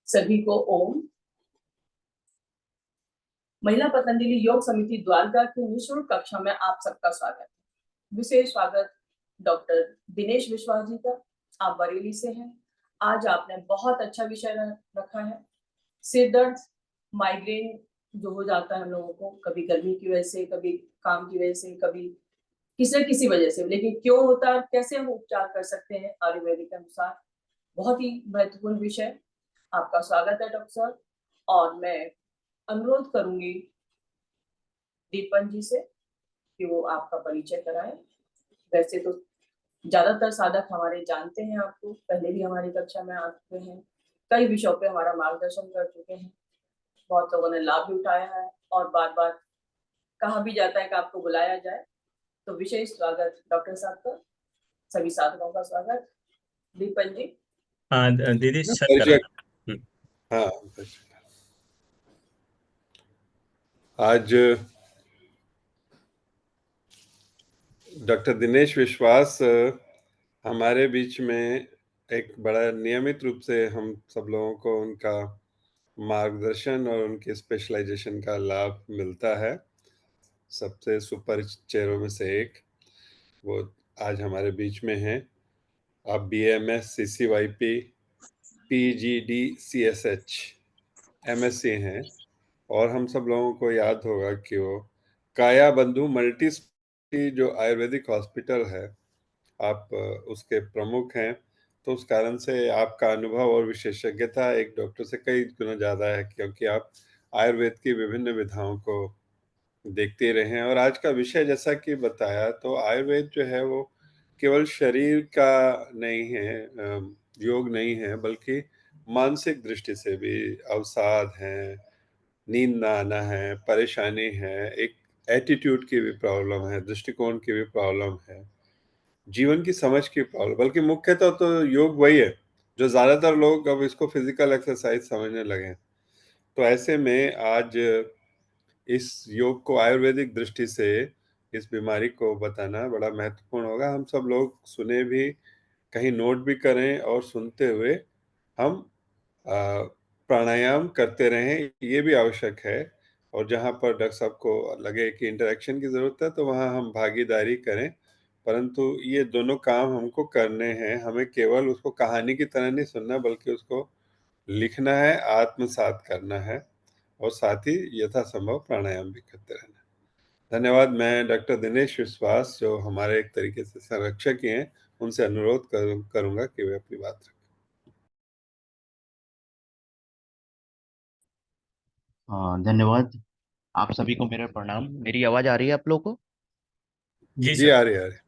सभी को ओम। महिला पतंजलि योग समिति द्वारका की निःशुल्क कक्षा में आप सबका स्वागत है। विशेष स्वागत डॉक्टर दिनेश विश्वास जी का। आप बरेली से हैं। आज आपने बहुत अच्छा विषय रखा है। सिर दर्द, माइग्रेन जो हो जाता है हम लोगों को, कभी गर्मी की वजह से, कभी काम की वजह से, कभी किसी न किसी वजह से, लेकिन क्यों होता है, कैसे हम उपचार कर सकते हैं आयुर्वेदिक के अनुसार, बहुत ही महत्वपूर्ण विषय। आपका स्वागत है डॉक्टर साहब। और मैं अनुरोध करूंगी दीपन जी से कि वो आपका परिचय कराएं। वैसे तो ज्यादातर साधक हमारे जानते हैं आपको, पहले भी हमारी कक्षा में आ चुके हैं, कई विषयों पे हमारा मार्गदर्शन कर चुके हैं, बहुत लोगों ने लाभ भी उठाया है और बार बार कहा भी जाता है कि आपको बुलाया जाए। तो विशेष स्वागत डॉक्टर साहब का, सभी साधकों का स्वागत। दीपन जी। हाँ दीदी शट परिचय। करा। हाँ, आज डॉक्टर दिनेश विश्वास हमारे बीच में एक बड़ा नियमित रूप से हम सब लोगों को उनका मार्गदर्शन और उनके स्पेशलाइजेशन का लाभ मिलता है। सबसे सुपरिचित चेहरों में से एक वो आज हमारे बीच में हैं। आप BAMS CCYP PGD CSH MSc हैं और हम सब लोगों को याद होगा कि वो काया बंधु मल्टी जो आयुर्वेदिक हॉस्पिटल है, आप उसके प्रमुख हैं। तो उस कारण से आपका अनुभव और विशेषज्ञता एक डॉक्टर से कई गुना ज़्यादा है, क्योंकि आप आयुर्वेद की विभिन्न विधाओं को देखते रहे हैं। और आज का विषय जैसा कि बताया, तो आयुर्वेद जो है वो केवल शरीर का नहीं है, योग नहीं है, बल्कि मानसिक दृष्टि से भी अवसाद है, नींद ना आना है, परेशानी है, एक एटीट्यूड की भी प्रॉब्लम है, दृष्टिकोण की भी प्रॉब्लम है, जीवन की समझ की प्रॉब्लम। बल्कि मुख्यतः तो योग वही है जो ज़्यादातर लोग अब इसको फिजिकल एक्सरसाइज समझने लगे। तो ऐसे में आज इस योग को आयुर्वेदिक दृष्टि से इस बीमारी को बताना बड़ा महत्वपूर्ण होगा। हम सब लोग सुने भी, कहीं नोट भी करें और सुनते हुए हम प्राणायाम करते रहें, ये भी आवश्यक है। और जहाँ पर डॉक्टर साहब को लगे कि इंटरेक्शन की ज़रूरत है, तो वहाँ हम भागीदारी करें। परंतु ये दोनों काम हमको करने हैं। हमें केवल उसको कहानी की तरह नहीं सुनना, बल्कि उसको लिखना है, आत्मसात करना है और साथ ही यथासंभव प्राणायाम भी करते रहना है। धन्यवाद। मैं डॉक्टर दिनेश विश्वास, जो हमारे एक तरीके से संरक्षक ही हैं, उनसे अनुरोध करूंगा कि वे अपनी बात रखें। धन्यवाद। आप सभी को मेरा प्रणाम। मेरी आवाज आ रही है आप लोगों को? जी जी, सर। आ रही है।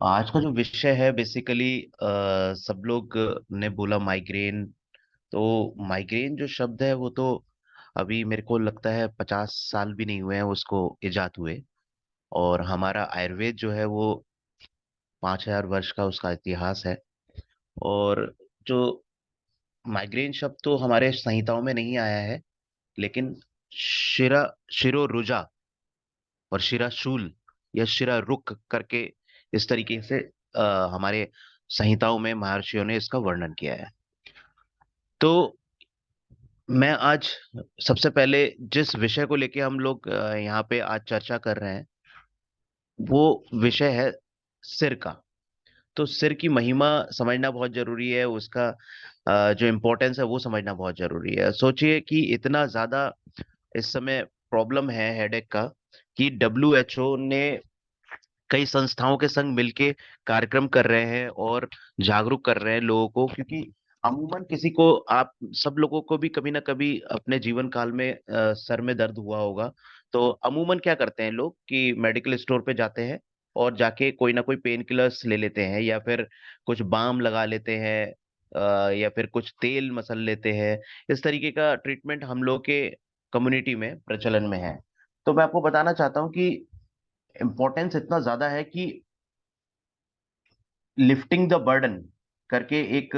आज का जो विषय है बेसिकली सब लोग ने बोला माइग्रेन। तो माइग्रेन जो शब्द है वो तो अभी मेरे को लगता है 50 साल भी नहीं हुए हैं उसको इजाद हुए। और हमारा आयुर्वेद जो है वो 5000 वर्ष का उसका इतिहास है। और जो माइग्रेन शब्द तो हमारे संहिताओं में नहीं आया है, लेकिन शिरा शिरोरुजा और शिराशूल या शिरा रुक करके इस तरीके से हमारे संहिताओं में महर्षियों ने इसका वर्णन किया है। तो मैं आज सबसे पहले जिस विषय को लेके हम लोग यहाँ पे आज चर्चा कर रहे हैं वो विषय है सिर का। तो सिर की महिमा समझना बहुत जरूरी है, उसका जो इम्पोर्टेंस है वो समझना बहुत जरूरी है। सोचिए कि इतना ज्यादा इस समय प्रॉब्लम है हेडेक का कि WHO ने कई संस्थाओं के संग मिलके कार्यक्रम कर रहे हैं और जागरूक कर रहे हैं लोगों को। क्योंकि अमूमन किसी को, आप सब लोगों को भी कभी ना कभी अपने जीवन काल में सर में दर्द हुआ होगा। तो अमूमन क्या करते हैं लोग कि मेडिकल स्टोर पे जाते हैं और जाके कोई ना कोई पेन किलर्स ले लेते हैं, या फिर कुछ बाम लगा लेते हैं, या फिर कुछ तेल मसल लेते हैं। इस तरीके का ट्रीटमेंट हम लोग के कम्युनिटी में प्रचलन में है। तो मैं आपको बताना चाहता हूँ कि इम्पोर्टेंस इतना ज्यादा है कि लिफ्टिंग द बर्डन करके एक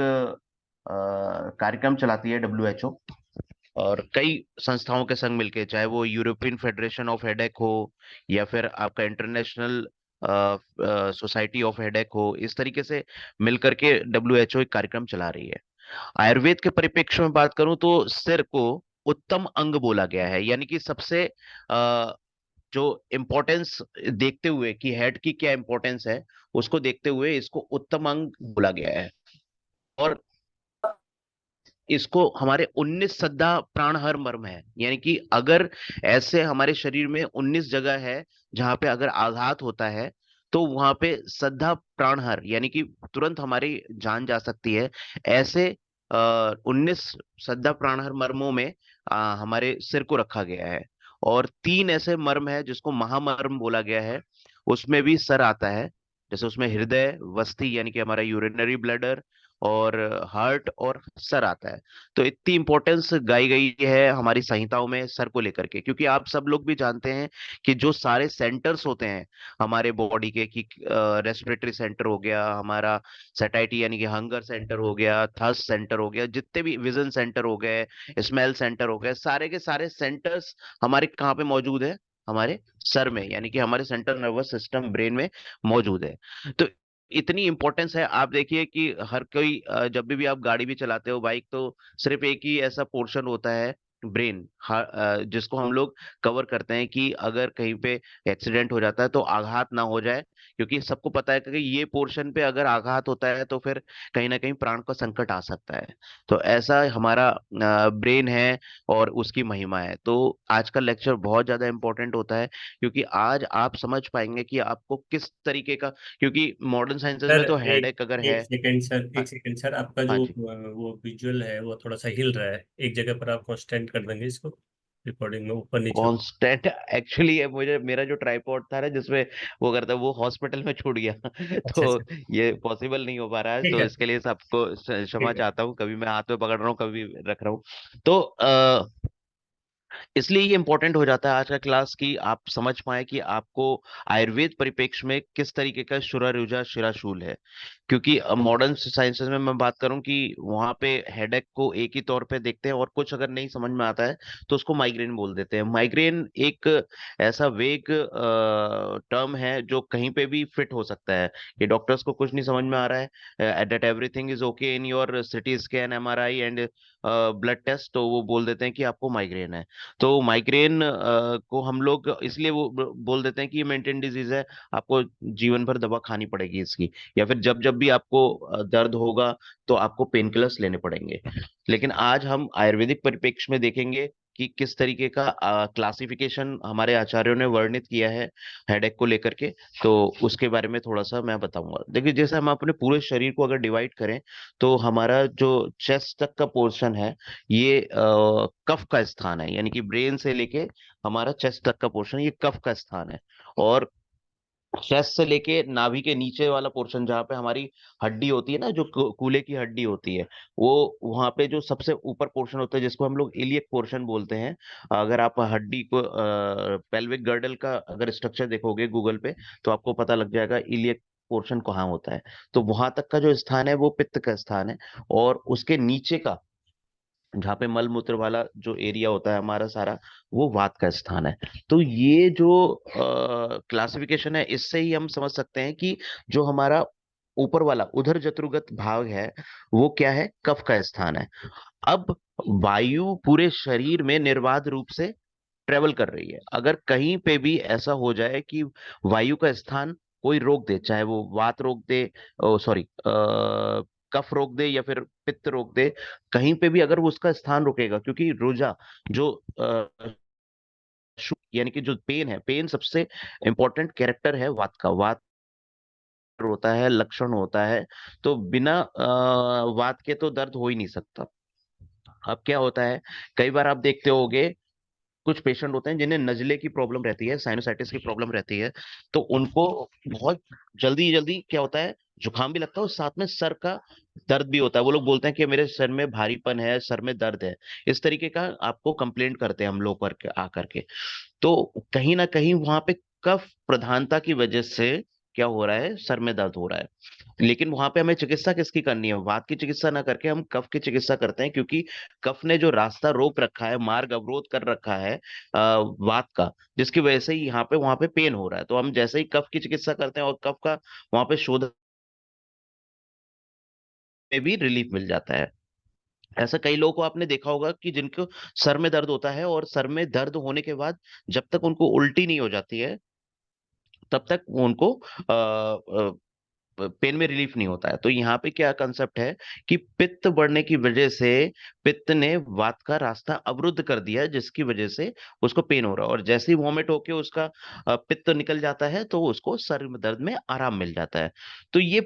कार्यक्रम चलाती है WHO। और कई संस्थाओं के संग मिलके, चाहे वो यूरोपियन फेडरेशन ऑफ हेडेक हो या फिर आपका इंटरनेशनल सोसाइटी ऑफ हेडेक हो, इस तरीके से मिलकर के WHO एक कार्यक्रम चला रही है। आयुर्वेद के परिप्रेक्ष्य में बात करूं तो सिर को उत्तम अंग बोला गया है, यानी कि सबसे जो इम्पोर्टेंस देखते हुए कि हेड की क्या इम्पोर्टेंस है, उसको देखते हुए इसको उत्तम अंग बोला गया है। और इसको हमारे 19 सद्धा प्राणहर मर्म है, यानी कि अगर ऐसे हमारे शरीर में 19 जगह है जहां पे अगर आघात होता है तो वहां पे सद्धा प्राणहर यानी कि तुरंत हमारी जान जा सकती है। ऐसे 19 सद्धा प्राणहर मर्मों में हमारे सिर को रखा गया है। और 3 ऐसे मर्म है जिसको महामर्म बोला गया है, उसमें भी सर आता है। जैसे उसमें हृदय, वस्ती यानी कि हमारा यूरिनरी ब्लैडर, और हार्ट और सर आता है। तो इतनी इंपॉर्टेंस गाई गई है हमारी संहिताओं में सर को लेकर के, क्योंकि आप सब लोग भी जानते हैं कि जो सारे सेंटर्स होते हैं हमारे बॉडी के, कि रेस्पिरेटरी सेंटर हो गया हमारा, सेटाइटी यानी कि हंगर सेंटर हो गया, थर्स्ट सेंटर हो गया, जितने भी विजन सेंटर हो गए, स्मेल सेंटर हो गए, सारे के सारे सेंटर्स हमारे कहाँ पे मौजूद है? हमारे सर में, यानी कि हमारे सेंट्रल नर्वस सिस्टम ब्रेन में मौजूद है। तो इतनी इंपॉर्टेंस है। आप देखिए कि हर कोई जब भी आप गाड़ी भी चलाते हो, बाइक, तो सिर्फ एक ही ऐसा पोर्शन होता है ब्रेन, जिसको हम लोग कवर करते हैं कि अगर कहीं पे एक्सीडेंट हो जाता है तो आघात ना हो जाए, क्योंकि सबको पता है कि ये पोर्शन पे अगर आघात होता है तो फिर कहीं ना कहीं प्राण का संकट आ सकता है। तो ऐसा हमारा ब्रेन है और उसकी महिमा है। तो आज का लेक्चर बहुत ज्यादा इंपॉर्टेंट होता है, क्योंकि आज आप समझ पाएंगे कि आपको किस तरीके का, क्योंकि मॉडर्न साइंसेस में सर तो एक हेडेक अगर एक है। सेकंड सर, हाँ, एक सेकंड सर, आपका हाँ जो जी। वो विजुअल है वो थोड़ा सा हिल रहा है। एक जगह पर आप कांस्टेंट कर देंगे इसको, रिकॉर्डिंग में ऊपर नीचे। कांस्टेंट एक्चुअली मुझे मेरा जो ट्राइपॉड था ना जिसमें वो करता, वो हॉस्पिटल में छूट गया अच्छा तो अच्छा। ये पॉसिबल नहीं हो पा रहा है, ठीक तो है, इसके लिए सबको क्षमा ठीक है। चाहता हूँ। कभी मैं हाथ में पकड़ रहा हूँ, कभी रख रहा हूँ। तो इसलिए ये इंपॉर्टेंट हो जाता है आज का क्लास कि आप समझ पाए कि आपको आयुर्वेद परिप्रेक्ष्य में किस तरीके का शुरा रुजा शिराशूल है। क्योंकि मॉडर्न साइंसेस में मैं बात करूं कि वहां पे हेडेक को एक ही तौर पे देखते हैं, और कुछ अगर नहीं समझ में आता है तो उसको माइग्रेन बोल देते हैं। माइग्रेन एक ऐसा वेग टर्म है जो कहीं पे भी फिट हो सकता है, कि डॉक्टर्स को कुछ नहीं समझ में आ रहा है, that everything is okay in your CT scan, MRI and blood test, तो वो बोल देते हैं कि आपको माइग्रेन है। तो माइग्रेन को हम लोग इसलिए वो बोल देते हैं कि ये मेंटेन डिजीज है, आपको जीवन भर दवा खानी पड़ेगी इसकी, या फिर जब जब भी आपको दर्द होगा तो आपको पेन किलर्स लेने पड़ेंगे। लेकिन आज हम आयुर्वेदिक परिप्रेक्ष्य में देखेंगे कि किस तरीके का क्लासिफिकेशन हमारे आचार्यों ने वर्णित किया है हेडेक को लेकर के। तो उसके बारे में थोड़ा सा मैं बताऊंगा। देखिए, जैसे हम अपने पूरे शरीर को अगर डिवाइड करें तो हमारा जो चेस्ट तक का पोर्शन है, ये कफ का स्थान है, यानी कि ब्रेन से लेके हमारा चेस्ट तक का पोर्शन ये कफ का स्थान है। और चेस्ट से लेके नाभि के नीचे वाला पोर्शन जहाँ पे हमारी हड्डी होती है ना, जो कूल्हे की हड्डी होती है, वो वहां पे जो सबसे ऊपर पोर्शन होता है जिसको हम लोग इलियक पोर्शन बोलते हैं। अगर आप हड्डी को पेल्विक गर्डल का अगर स्ट्रक्चर देखोगे गूगल पे, तो आपको पता लग जाएगा इलियक पोर्शन कहाँ होता है। तो वहां तक का जो स्थान है वो पित्त का स्थान है। और उसके नीचे का जहाँ पे मल मूत्र वाला जो एरिया होता है हमारा सारा, वो वात का स्थान है। तो ये जो क्लासिफिकेशन है, इससे ही हम समझ सकते हैं कि जो हमारा ऊपर वाला उधर जत्रुगत भाग है वो क्या है? कफ का स्थान है। अब वायु पूरे शरीर में निर्बाध रूप से ट्रेवल कर रही है। अगर कहीं पे भी ऐसा हो जाए कि वायु का स्थान कोई रोक दे, चाहे वो वात रोक दे, सॉरी, कफ रोक दे या फिर पित्त रोक दे, कहीं पे भी अगर वो उसका स्थान रुकेगा, क्योंकि रोजा जो यानी कि जो पेन है, पेन सबसे इंपॉर्टेंट कैरेक्टर है वात का। वात होता है, लक्षण होता है, तो बिना वात के तो दर्द हो ही नहीं सकता। अब क्या होता है, कई बार आप देखते होगे कुछ पेशेंट होते हैं जिन्हें नजले की प्रॉब्लम रहती है, साइनोसाइटिस की प्रॉब्लम रहती है, तो उनको बहुत जल्दी जल्दी क्या होता है, जुकाम भी लगता है और साथ में सर का दर्द भी होता है। वो लोग बोलते हैं कि मेरे सर में भारीपन है, सर में दर्द है। इस तरीके का आपको कंप्लेंट करते हैं हम लोग करके आकर के। तो कहीं ना कहीं वहां पे कफ प्रधानता की वजह से क्या हो रहा है, सर में दर्द हो रहा है। लेकिन वहां पे हमें चिकित्सा किसकी करनी है? वात की चिकित्सा ना करके हम कफ की चिकित्सा करते हैं, क्योंकि कफ ने जो रास्ता रोक रखा है, मार्ग अवरोध कर रखा है वात का, जिसकी वजह से ही यहाँ पे वहां पे पेन हो रहा है। तो हम जैसे ही कफ की चिकित्सा करते हैं और कफ का वहां पे शोधन में भी रिलीफ मिल जाता है। ऐसा कई लोगों को आपने देखा होगा कि जिनको सर में दर्द होता है और सर में दर्द होने के बाद जब तक उनको उल्टी नहीं हो जाती है तब तक वो उनको पेन में रिलीफ नहीं होता है। तो यहाँ पे क्या कंसेप्ट है कि पित्त बढ़ने की वजह से पित्त ने वात का रास्ता अवरुद्ध कर दिया है, जिसकी वजह से उसको पेन हो रहा है, और जैसे ही वॉमिट होके उसका पित्त निकल जाता है तो उसको सर में दर्द में आराम मिल जाता है। तो ये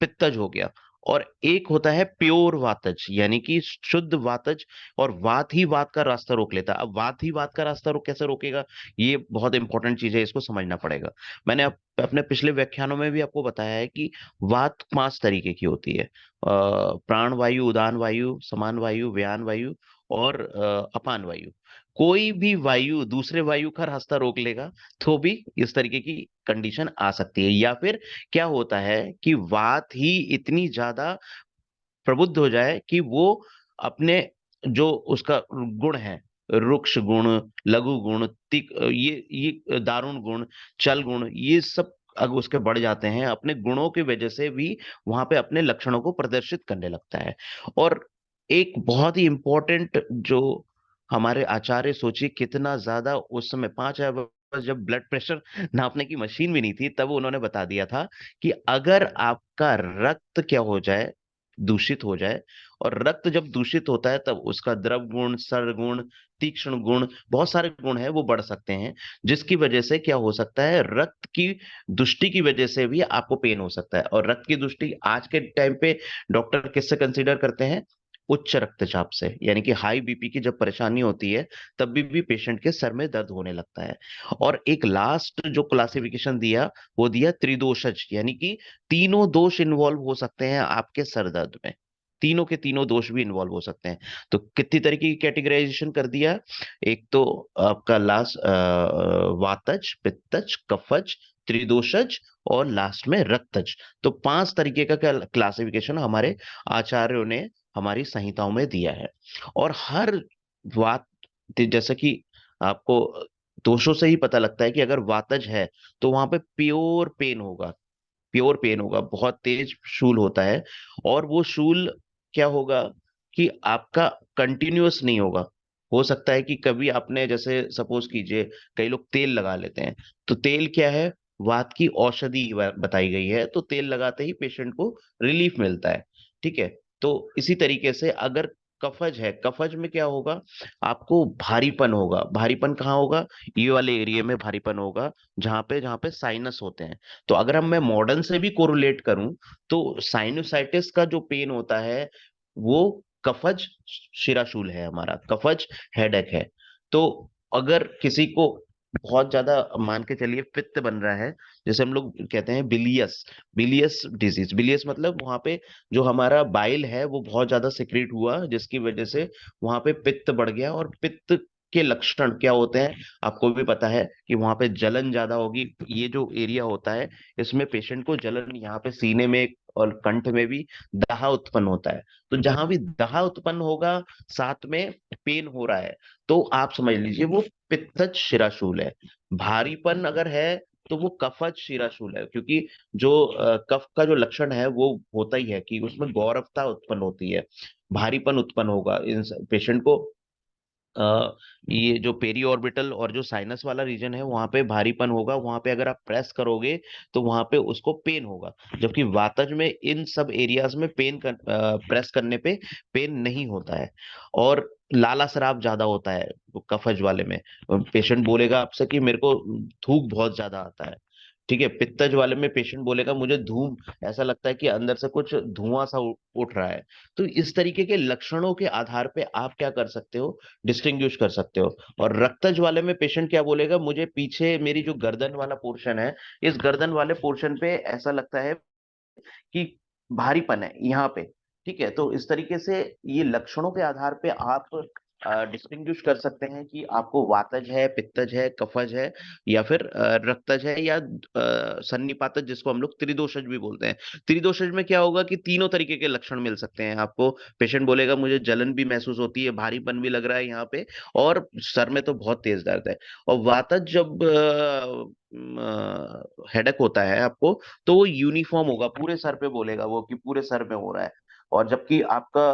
पित्तज हो गया। और एक होता है प्योर वातज, यानी कि शुद्ध वातज, और वात ही वात का रास्ता रोक लेता है। अब वात ही वात का रास्ता कैसे रोकेगा, ये बहुत इंपॉर्टेंट चीज है, इसको समझना पड़ेगा। मैंने अपने पिछले व्याख्यानों में भी आपको बताया है कि वात 5 तरीके की होती है: प्राण वायु, उदान वायु, समान वायु, व्यान वायु और अपान वायु। कोई भी वायु दूसरे वायु का रास्ता रोक लेगा तो भी इस तरीके की कंडीशन आ सकती है। या फिर क्या होता है कि वात ही इतनी ज्यादा प्रबुद्ध हो जाए कि वो अपने जो उसका गुण है, रुक्ष गुण, लघु गुण, ये दारुण गुण, चल गुण, ये सब अगर उसके बढ़ जाते हैं, अपने गुणों की वजह से भी वहां पे अपने लक्षणों को प्रदर्शित करने लगता है। और एक बहुत ही इंपॉर्टेंट जो हमारे आचार्य, सोचिए कितना ज्यादा उस समय 5 जब ब्लड प्रेशर नापने की मशीन भी नहीं थी, तब उन्होंने बता दिया था कि अगर आपका रक्त क्या हो जाए, दूषित हो जाए, और रक्त जब दूषित होता है तब उसका द्रव गुण, सर गुण, तीक्ष्ण गुण, बहुत सारे गुण हैं वो बढ़ सकते हैं, जिसकी वजह से क्या हो सकता है, रक्त की दुष्टि की वजह से भी आपको पेन हो सकता है। और रक्त की दुष्टि आज के टाइम पे डॉक्टर किससे कंसीडर करते हैं? उच्च रक्तचाप से, यानी कि हाई बीपी की जब परेशानी होती है तब भी पेशेंट के सर में दर्द होने लगता है। और एक लास्ट जो क्लासिफिकेशन दिया वो दिया त्रिदोषज, यानी कि तीनों दोष इन्वॉल्व हो सकते हैं आपके सर दर्द में, तीनों के तीनों दोष भी इन्वॉल्व हो सकते हैं। तो कितनी तरीके की कैटेगराइजेशन कर दिया? एक तो आपका लास्ट वातज, पित्तज, कफज, त्रिदोषज और लास्ट में रक्तज। तो 5 तरीके का क्लासिफिकेशन हमारे आचार्यों ने हमारी संहिताओं में दिया है। और हर वात, जैसे कि आपको दोषों से ही पता लगता है कि अगर वातज है तो वहां पे प्योर पेन होगा, प्योर पेन होगा, बहुत तेज शूल होता है। और वो शूल क्या होगा कि आपका कंटिन्यूअस नहीं होगा। हो सकता है कि कभी आपने, जैसे सपोज कीजिए कई लोग तेल लगा लेते हैं, तो तेल क्या है, वात की औषधि बताई गई है, तो तेल लगाते ही पेशेंट को रिलीफ मिलता है। ठीक है। तो इसी तरीके से अगर कफज है, कफज में क्या होगा, आपको भारीपन होगा। भारीपन कहाँ होगा? ये वाले एरिया में भारीपन होगा जहाँ पे साइनस होते हैं। तो अगर हम मैं मॉडर्न से भी कोरिलेट करूं तो साइनोसाइटिस का जो पेन होता है वो कफज शिराशूल है, हमारा कफज हेडेक है। तो अगर किसी को बहुत ज्यादा मान के चलिए पित्त बन रहा है, जैसे हम लोग कहते हैं बिलियस, बिलियस डिजीज, बिलियस मतलब वहां पे जो हमारा बाइल है वो बहुत ज्यादा सिक्रीट हुआ, जिसकी वजह से वहां पे पित्त बढ़ गया। और पित्त के लक्षण क्या होते हैं आपको भी पता है कि वहां पे जलन ज्यादा होगी। ये जो एरिया होता है इसमें पेशेंट को जलन, यहाँ पे सीने में और कंठ में भी दहा उत्पन्न होता है। तो जहां भी दहा उत्पन्न होगा साथ में पेन हो रहा है, तो आप समझ लीजिए वो पित्तज शिराशूल है। भारीपन अगर है तो वो कफज शिराशूल है, क्योंकि जो कफ का जो लक्षण है वो होता ही है कि उसमें गौरवता उत्पन्न होती है, भारीपन उत्पन्न होगा इन पेशेंट को। ये जो पेरी ऑर्बिटल और जो साइनस वाला रीजन है वहां पे भारीपन होगा, वहां पे अगर आप प्रेस करोगे तो वहां पे उसको पेन होगा। जबकि वातज में इन सब एरियाज में प्रेस करने पे पेन नहीं होता है। और लाला सराब ज्यादा होता है कफज वाले में। पेशेंट बोलेगा आपसे कि मेरे को थूक बहुत ज्यादा आता है। ठीक है। पित्तज वाले में पेशेंट बोलेगा मुझे धूम, ऐसा लगता है कि अंदर से कुछ धुआं सा उठ रहा है। तो इस तरीके के लक्षणों के आधार पे आप क्या कर सकते हो, डिस्टिंग्विश कर सकते हो। और रक्तज वाले में पेशेंट क्या बोलेगा, मुझे पीछे मेरी जो गर्दन वाला पोर्शन है, इस गर्दन वाले पोर्शन पे ऐसा लगता है कि भारीपन है यहाँ पे। ठीक है। तो इस तरीके से ये लक्षणों के आधार पे आप डिस्टिंग्विश कर सकते हैं कि आपको वातज है, पित्तज है, कफज है, या फिर रक्तज है, या सन्निपातज, जिसको हम लोग त्रिदोषज भी बोलते हैं। त्रिदोषज में क्या होगा कि तीनों तरीके के लक्षण मिल सकते हैं आपको। पेशेंट बोलेगा मुझे जलन भी महसूस होती है, भारीपन भी लग रहा है यहाँ पे, और सर में तो बहुत तेज दर्द है। और वातज जब हेडेक होता है आपको, तो वो यूनिफॉर्म होगा, पूरे सर पे बोलेगा वो कि पूरे सर में हो रहा है। और जबकि आपका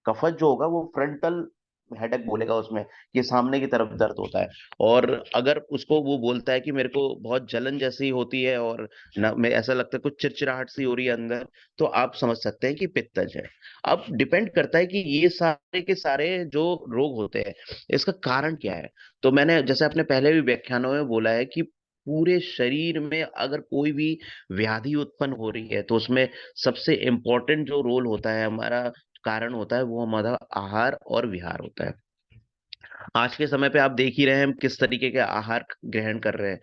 कफज जो होगा वो फ्रंटल हेडेक बोलेगा उसमें, कि सामने की तरफ दर्द होता है। और अगर उसको वो बोलता है कि मेरे को बहुत जलन जैसी होती है और ना मैं ऐसा लगता है कुछ चिड़चिड़ाहट सी हो रही है अंदर, तो आप समझ सकते हैं कि पित्तज है। अब डिपेंड करता है कि ये सारे के सारे जो रोग होते हैं इसका कारण क्या है। तो मैंने जैसे अपने पहले भी व्याख्यानों में बोला है कि पूरे शरीर में अगर कोई भी व्याधि उत्पन्न हो रही है तो उसमें सबसे इम्पोर्टेंट जो रोल होता है हमारा, कारण होता है, वो हमारा आहार और विहार होता है। आज के समय पे आप देख ही रहे हैं हम किस तरीके के आहार ग्रहण कर रहे हैं।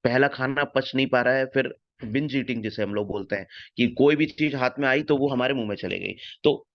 पहला खाना पच नहीं पा रहा है, फिर बिंज ईटिंग जिसे हम लोग बोलते हैं, कि कोई भी चीज हाथ में आई तो वो हमारे मुंह में चले गई। तो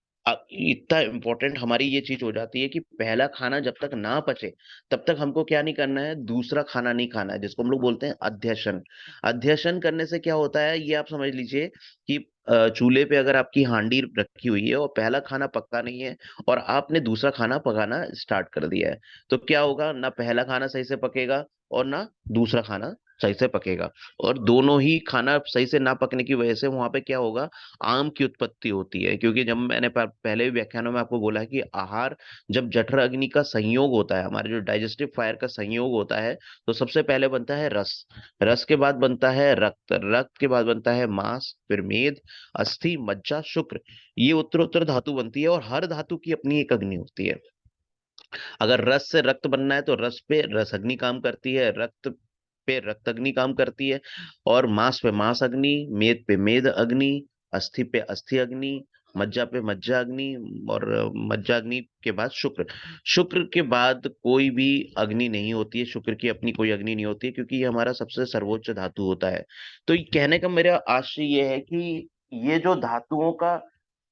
इतना इम्पोर्टेंट हमारी ये चीज हो जाती है कि पहला खाना जब तक ना पचे तब तक हमको क्या नहीं करना है, दूसरा खाना नहीं खाना है, जिसको हम लोग बोलते हैं अध्यशन। अध्यशन करने से क्या होता है ये आप समझ लीजिए कि चूल्हे पे अगर आपकी हांडी रखी हुई है और पहला खाना पका नहीं है और आपने दूसरा खाना पकाना स्टार्ट कर दिया है, तो क्या होगा, ना पहला खाना सही से पकेगा और ना दूसरा खाना सही से पकेगा। और दोनों ही खाना सही से ना पकने की वजह से वहां पे क्या होगा, आम की उत्पत्ति होती है। क्योंकि जब मैंने पहले भी व्याख्यानों में आपको बोला है कि आहार जब जठर अग्नि का संयोग होता है, हमारे जो डाइजेस्टिव फायर का संयोग होता है, तो सबसे पहले बनता है रस, रस के बाद बनता है रक्त, रक्त के बाद बनता है मांस, फिर मेद, अस्थि, मज्जा, शुक्र। ये उत्तरोत्तर धातु बनती है और हर धातु की अपनी एक अग्नि होती है। अगर रस से रक्त बनना है तो रस पे रस अग्नि काम करती है, रक्त पे रक्त अग्नि काम करती है, और मांस पे मांस अग्नि, मेद पे मेद अग्नि, अस्थि पे अस्थि अग्नि, मज्जा पे मज्जा अग्नि, और मज्जा अग्नि के बाद शुक्र। शुक्र के बाद कोई भी अग्नि नहीं होती है, शुक्र की अपनी कोई अग्नि नहीं होती है, क्योंकि ये हमारा सबसे सर्वोच्च धातु होता है। तो ये कहने का मेरा आशय ये है कि ये जो धातुओं का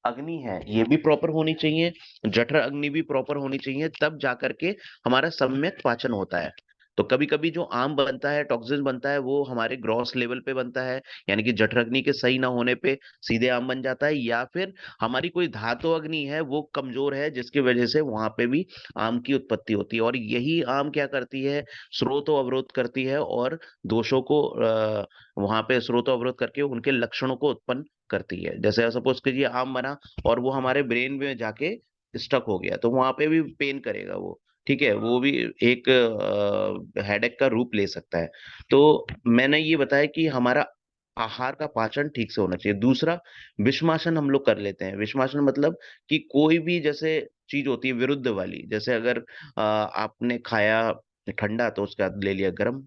अग्नि है ये भी प्रॉपर होनी चाहिए, जठर अग्नि भी प्रॉपर होनी चाहिए, तब जाकर के हमारा सम्यक पाचन होता है। तो कभी कभी जो आम बनता है, टॉक्सिन बनता है, वो हमारे ग्रॉस लेवल पे बनता है, यानी कि जठर अग्नि के सही ना होने पे सीधे आम बन जाता है, या फिर हमारी कोई धातु अग्नि है वो कमजोर है जिसकी वजह से वहां पे भी आम की उत्पत्ति होती है। और यही आम क्या करती है, स्रोतो अवरोध करती है और दोषों को वहां पे स्रोतो अवरोध करके उनके लक्षणों को उत्पन्न करती है। जैसे सपोज कीजिए आम बना और वो हमारे ब्रेन में जाके स्टक हो गया, तो वहां पे भी पेन करेगा वो, ठीक है, वो भी एक हेडेक का रूप ले सकता है। तो मैंने ये बताया कि हमारा आहार का पाचन ठीक से होना चाहिए। दूसरा, विषमासन हम लोग कर लेते हैं। विषमासन मतलब कि कोई भी जैसे चीज होती है विरुद्ध वाली, जैसे अगर आपने खाया ठंडा तो उसके बाद ले लिया गर्म,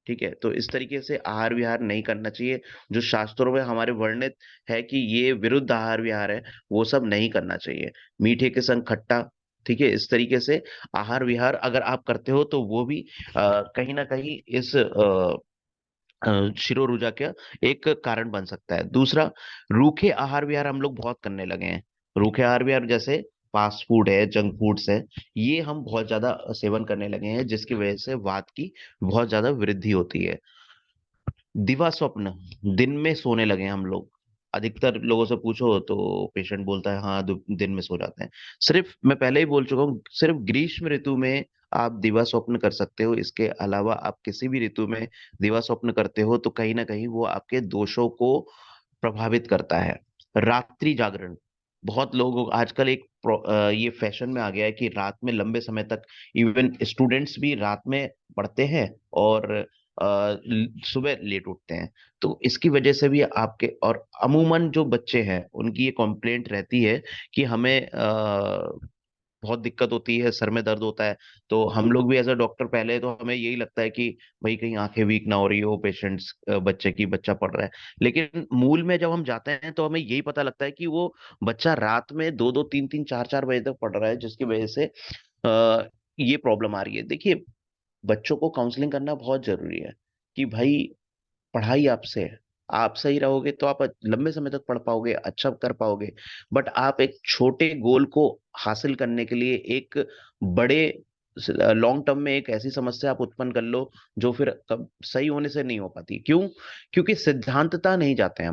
ठीक है, तो इस तरीके से आहार विहार नहीं करना चाहिए। जो शास्त्रों में हमारे वर्णित है कि ये विरुद्ध आहार विहार है, वो सब नहीं करना चाहिए। मीठे के संग खट्टा, ठीक है, इस तरीके से आहार विहार अगर आप करते हो तो वो भी कहीं ना कहीं इस शिरोरुजा का एक कारण बन सकता है। दूसरा, रूखे आहार विहार हम लोग बहुत करने लगे हैं। रूखे आहार विहार जैसे फास्ट फूड है, जंक फूड्स है, ये हम बहुत ज्यादा सेवन करने लगे हैं, जिसकी वजह से वात की बहुत ज्यादा वृद्धि होती है। दिवा स्वप्न, दिन में सोने लगे हैं हम लोग। अधिकतर लोगों से पूछो तो पेशेंट बोलता है हाँ दिन में सो जाते हैं। सिर्फ, मैं पहले ही बोल चुका हूँ, सिर्फ ग्रीष्म ऋतु में आप दिवा स्वप्न कर सकते हो। इसके अलावा आप किसी भी ऋतु में दिवा स्वप्न करते हो तो कहीं ना कहीं वो आपके दोषों को प्रभावित करता है। रात्रि जागरण, बहुत लोग आजकल ये फैशन में आ गया है कि रात में लंबे समय तक, इवन स्टूडेंट्स भी रात में पढ़ते हैं और सुबह लेट उठते हैं। तो इसकी वजह से भी आपके, और अमूमन जो बच्चे हैं उनकी ये कंप्लेंट रहती है कि हमें बहुत दिक्कत होती है, सर में दर्द होता है। तो हम लोग भी एज अ डॉक्टर पहले तो हमें यही लगता है कि भाई कहीं आंखें वीक ना हो रही हो पेशेंट्स, बच्चे की, बच्चा पढ़ रहा है। लेकिन मूल में जब हम जाते हैं तो हमें यही पता लगता है कि वो बच्चा रात में 2-2, 3-3, 4-4 बजे तक पढ़ रहा है, जिसकी वजह से ये प्रॉब्लम आ रही है। देखिए, बच्चों को काउंसलिंग करना बहुत जरूरी है कि भाई पढ़ाई आपसे है, आप सही रहोगे तो आप लंबे समय तक पढ़ पाओगे, अच्छा कर पाओगे। बट आप एक छोटे गोल को हासिल करने के लिए एक बड़े लॉन्ग टर्म में एक ऐसी समस्या आप उत्पन्न कर लो जो फिर कब सही होने से नहीं हो पाती। क्यों? क्योंकि सिद्धांतता नहीं जाते हैं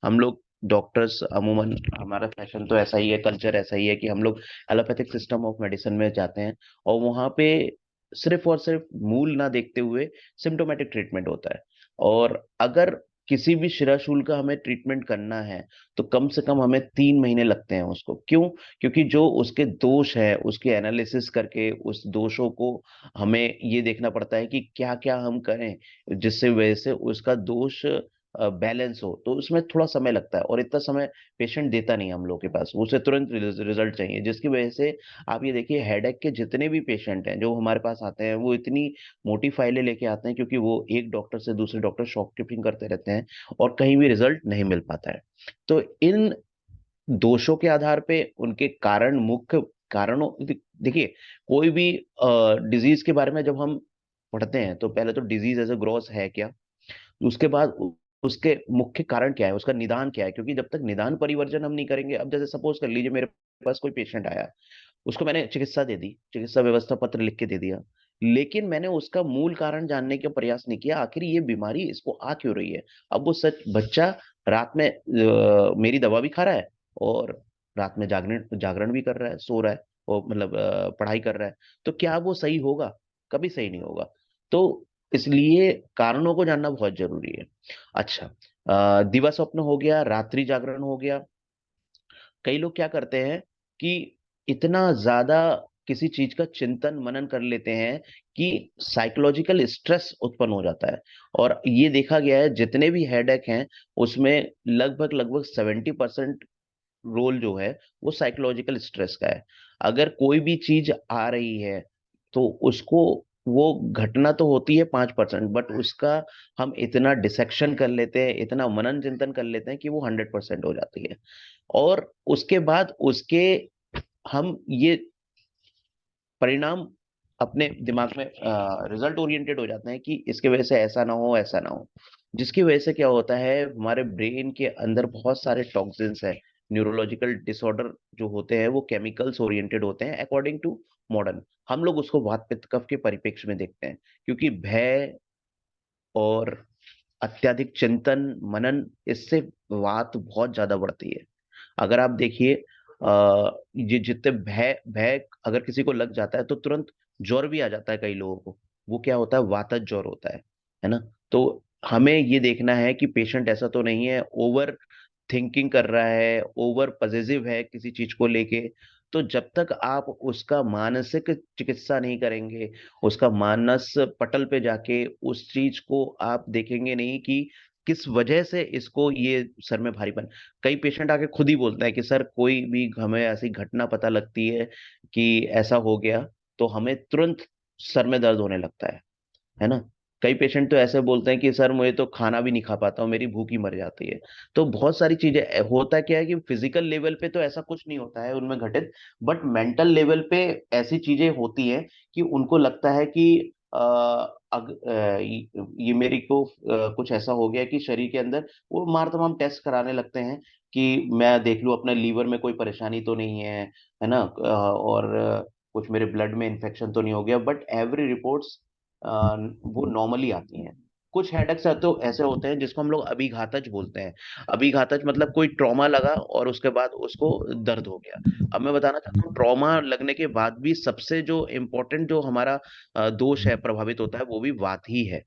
हम लोग डॉक्टर्स अमूमन, हमारा फैशन तो ऐसा ही है, कल्चर ऐसा ही है कि हम लोग एलोपैथिक सिस्टम ऑफ मेडिसिन में जाते हैं और वहां पे सिर्फ और सिर्फ मूल ना देखते हुए सिम्टोमेटिक ट्रीटमेंट होता है। और अगर किसी भी शिराशूल का हमें ट्रीटमेंट करना है तो कम से कम हमें 3 महीने लगते हैं उसको। क्यों? क्योंकि जो उसके दोष है उसके एनालिसिस करके उस दोषों को हमें ये देखना पड़ता है कि क्या क्या हम करें जिससे वजह से उसका दोष बैलेंस हो, तो उसमें थोड़ा समय लगता है और इतना समय पेशेंट देता नहीं है हम लोग के पास, उसे तुरंत रिजल्ट चाहिए, जिसकी वजह से आप ये देखिए हेडेक के जितने भी पेशेंट हैं जो हमारे पास आते हैं वो इतनी मोटी फाइलें लेके आते हैं क्योंकि वो एक डॉक्टर से दूसरे डॉक्टर शॉप कीपिंग करते रहते हैं और कहीं भी रिजल्ट नहीं मिल पाता है। तो इन दोषों के आधार पे उनके कारण, मुख्य कारणों, देखिए कोई भी डिजीज के बारे में जब हम पढ़ते हैं तो पहले तो डिजीज एज ए ग्रॉस है क्या, उसके बाद उसके मुख्य कारण क्या है, उसका निदान क्या है, क्योंकि जब तक निदान परिवर्जन हम नहीं करेंगे, अब जैसे सपोज कर लीजिए मेरे पास कोई पेशेंट आया, उसको मैंने चिकित्सा दे दी, चिकित्सा व्यवस्था पत्र लिख के दे दिया, लेकिन मैंने उसका मूल कारण जानने का प्रयास नहीं किया, आखिर ये बीमारी इसको आ क्यों रही है। अब वो सच बच्चा रात में मेरी दवा भी खा रहा है और रात में जागरण जागरण भी कर रहा है, सो रहा है और मतलब पढ़ाई कर रहा है, तो क्या वो सही होगा? कभी सही नहीं होगा। तो इसलिए कारणों को जानना बहुत जरूरी है। अच्छा, दिवा स्वप्न हो गया, रात्रि जागरण हो गया। कई लोग क्या करते हैं कि इतना ज्यादा किसी चीज का चिंतन मनन कर लेते हैं कि साइकोलॉजिकल स्ट्रेस उत्पन्न हो जाता है, और ये देखा गया है जितने भी हेडेक हैं उसमें लगभग लगभग 70% रोल जो है वो साइकोलॉजिकल स्ट्रेस का है। अगर कोई भी चीज आ रही है तो उसको, वो घटना तो होती है 5%, बट उसका हम इतना डिसेक्शन कर लेते हैं, इतना मनन चिंतन कर लेते हैं कि वो 100% हो जाती है। और उसके बाद उसके हम ये परिणाम अपने दिमाग में रिजल्ट ओरिएंटेड हो जाते हैं कि इसके वजह से ऐसा ना हो, ऐसा ना हो, जिसकी वजह से क्या होता है हमारे ब्रेन के अंदर बहुत सारे टॉक्सिन्स हैं। न्यूरोलॉजिकल डिसऑर्डर जो होते हैं वो केमिकल्स ओरिएंटेड होते हैं अकॉर्डिंग टू मॉडर्न। हम लोग उसको वात पित्त कफ के परिप्रेक्ष्य में देखते हैं, क्योंकि भय और अत्यधिक चिंतन मनन, इससे वात बहुत ज्यादा बढ़ती है। अगर आप देखिए ये जितने भय भय अगर किसी को लग जाता है तो तुरंत ज्वर भी आ जाता है कई लोगों को, वो क्या होता है, वातज ज्वर होता है ना। तो हमें ये देखना है कि पेशेंट ऐसा तो नहीं है ओवर थिंकिंग कर रहा है, ओवर पॉजिटिव है किसी चीज को लेके। तो जब तक आप उसका मानसिक चिकित्सा नहीं करेंगे, उसका मानस पटल पे जाके उस चीज को आप देखेंगे नहीं कि किस वजह से इसको ये सर में भारीपन। कई पेशेंट आके खुद ही बोलता है कि सर कोई भी हमें ऐसी घटना पता लगती है कि ऐसा हो गया तो हमें तुरंत सर में दर्द होने लगता है ना। कई पेशेंट तो ऐसे बोलते हैं कि सर मुझे तो खाना भी नहीं खा पाता हूँ, मेरी भूख ही मर जाती है। तो बहुत सारी चीजें होता क्या है कि फिजिकल लेवल पे तो ऐसा कुछ नहीं होता है उनमें घटित, बट मेंटल लेवल पे ऐसी चीजें होती हैं कि उनको लगता है कि ये मेरी को कुछ ऐसा हो गया कि शरीर के अंदर वो मार तमाम टेस्ट कराने लगते हैं कि मैं देख लूं अपने लीवर में कोई परेशानी तो नहीं है ना, और कुछ मेरे ब्लड में इन्फेक्शन तो नहीं हो गया, बट एवरी रिपोर्ट्स वो नॉर्मली आती हैं। कुछ हेडेक्स तो ऐसे होते हैं जिसको हम लोग अभिघातज बोलते हैं। अभिघातज मतलब कोई ट्रॉमा लगा और उसके बाद उसको दर्द हो गया। अब मैं बताना चाहता हूँ ट्रॉमा लगने के बाद भी सबसे जो इम्पोर्टेंट जो हमारा दोष है प्रभावित होता है वो भी वात ही है।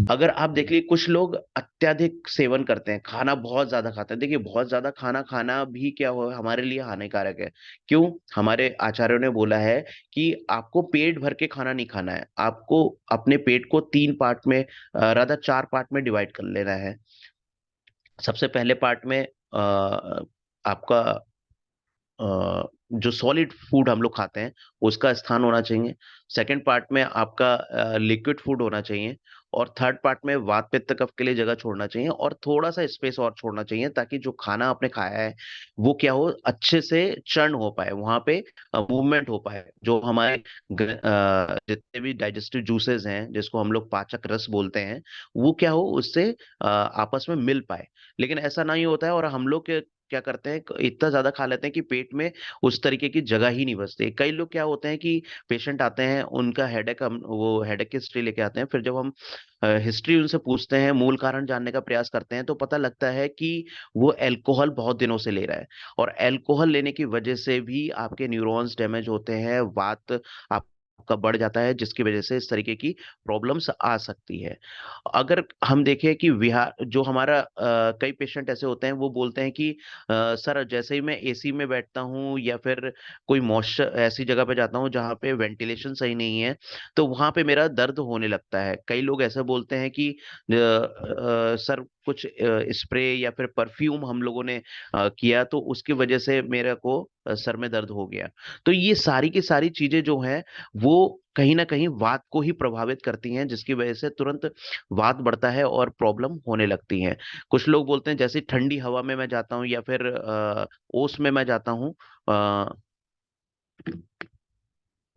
अगर आप देख लीजिए कुछ लोग अत्यधिक सेवन करते हैं, खाना बहुत ज्यादा खाते हैं। देखिए बहुत ज्यादा खाना खाना भी क्या हो हमारे लिए हानिकारक है। क्यों? हमारे आचार्यों ने बोला है कि आपको पेट भर के खाना नहीं खाना है, आपको अपने पेट को 3 पार्ट में, राधा 4 पार्ट में डिवाइड कर लेना है। सबसे पहले पार्ट में आपका जो सॉलिड फूड हम लोग खाते हैं उसका स्थान होना चाहिए। सेकंड पार्ट में आपका लिक्विड फूड होना चाहिए, और थर्ड पार्ट में वात पित्त कफ के लिए जगह छोड़ना चाहिए, और थोड़ा सा स्पेस और छोड़ना चाहिए ताकि जो खाना आपने खाया है वो क्या हो, अच्छे से चर्न हो पाए, वहां पे मूवमेंट हो पाए, जो हमारे जितने भी डाइजेस्टिव जूसेस हैं जिसको हम लोग पाचक रस बोलते हैं, वो क्या हो उससे आपस में मिल पाए। लेकिन ऐसा नहीं होता है और हम लोग क्या करते हैं इतना ज्यादा खा लेते हैं कि पेट में उस तरीके की जगह ही नहीं बचती। कई लोग क्या होते हैं कि पेशेंट आते हैं उनका हेडेक, हम वो हेडेक की हिस्ट्री लेके आते हैं, फिर जब हम हिस्ट्री उनसे पूछते हैं, मूल कारण जानने का प्रयास करते हैं, तो पता लगता है कि वो अल्कोहल बहुत दिनों से ले रहा है, और अल्कोहल लेने की वजह से भी आपके न्यूरॉन्स डैमेज होते हैं, वात आपका बढ़ जाता है, जिसकी वजह से इस तरीके की प्रॉब्लम्स आ सकती है। अगर हम देखें कि विहार जो हमारा कई पेशेंट ऐसे होते हैं, वो बोलते हैं कि सर जैसे ही मैं एसी में बैठता हूँ या फिर कोई मॉइस्चर ऐसी जगह पे जाता हूँ जहाँ पे वेंटिलेशन सही नहीं है, तो वहां पे मेरा दर्द होने लगता है। कई लोग ऐसा बोलते हैं कि सर कुछ स्प्रे या फिर परफ्यूम हम लोगों ने किया तो उसकी वजह से मेरे को सर में दर्द हो गया। तो ये सारी की सारी चीजें जो हैं वो कहीं ना कहीं वात को ही प्रभावित करती हैं, जिसकी वजह से तुरंत वात बढ़ता है और प्रॉब्लम होने लगती है। कुछ लोग बोलते हैं जैसे ठंडी हवा में मैं जाता हूँ या फिर ओस में मैं जाता हूँ, अ,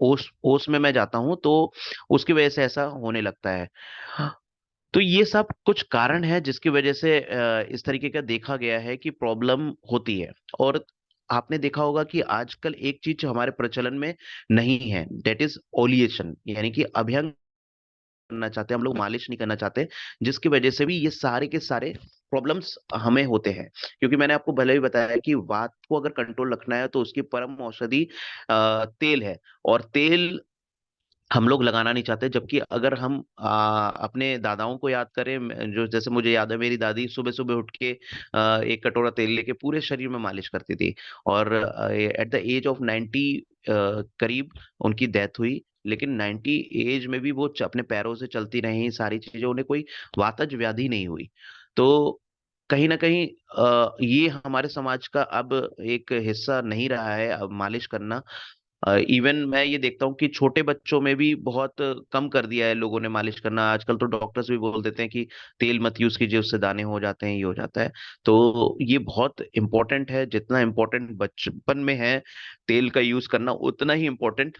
ओस ओस में मैं जाता हूँ, तो उसकी वजह से ऐसा होने लगता है। तो ये सब कुछ कारण है जिसकी वजह से इस तरीके का देखा गया है कि प्रॉब्लम होती है। और आपने देखा होगा कि आजकल एक चीज हमारे प्रचलन में नहीं है, दैट इज ओलिएशन, यानी कि अभ्यंग करना चाहते हैं हम लोग, मालिश नहीं करना चाहते, जिसकी वजह से भी ये सारे के सारे प्रॉब्लम्स हमें होते हैं। क्योंकि मैंने आपको पहले भी बताया कि वात को अगर कंट्रोल रखना है तो उसकी परम औषधि तेल है। और तेल हम लोग लगाना नहीं चाहते, जबकि अगर हम अपने दादाओं को याद करें, जो जैसे मुझे याद है मेरी दादी सुबह सुबह उठ के एक कटोरा तेल लेके पूरे शरीर में मालिश करती थी। और एट द एज ऑफ 90 करीब उनकी डेथ हुई, लेकिन 90 एज में भी वो अपने पैरों से चलती रही, सारी चीजें, उन्हें कोई वातज व्याधि नहीं हुई। तो कहीं ना कहीं ये हमारे समाज का अब एक हिस्सा नहीं रहा है अब मालिश करना। इवन मैं ये देखता हूँ कि छोटे बच्चों में भी बहुत कम कर दिया है लोगों ने मालिश करना। आजकल तो डॉक्टर्स भी बोल देते हैं कि तेल मत यूज कीजिए, उससे दाने हो जाते हैं, ये हो जाता है। तो ये बहुत इंपॉर्टेंट है, जितना इंपॉर्टेंट बचपन में है तेल का यूज करना, उतना ही इम्पोर्टेंट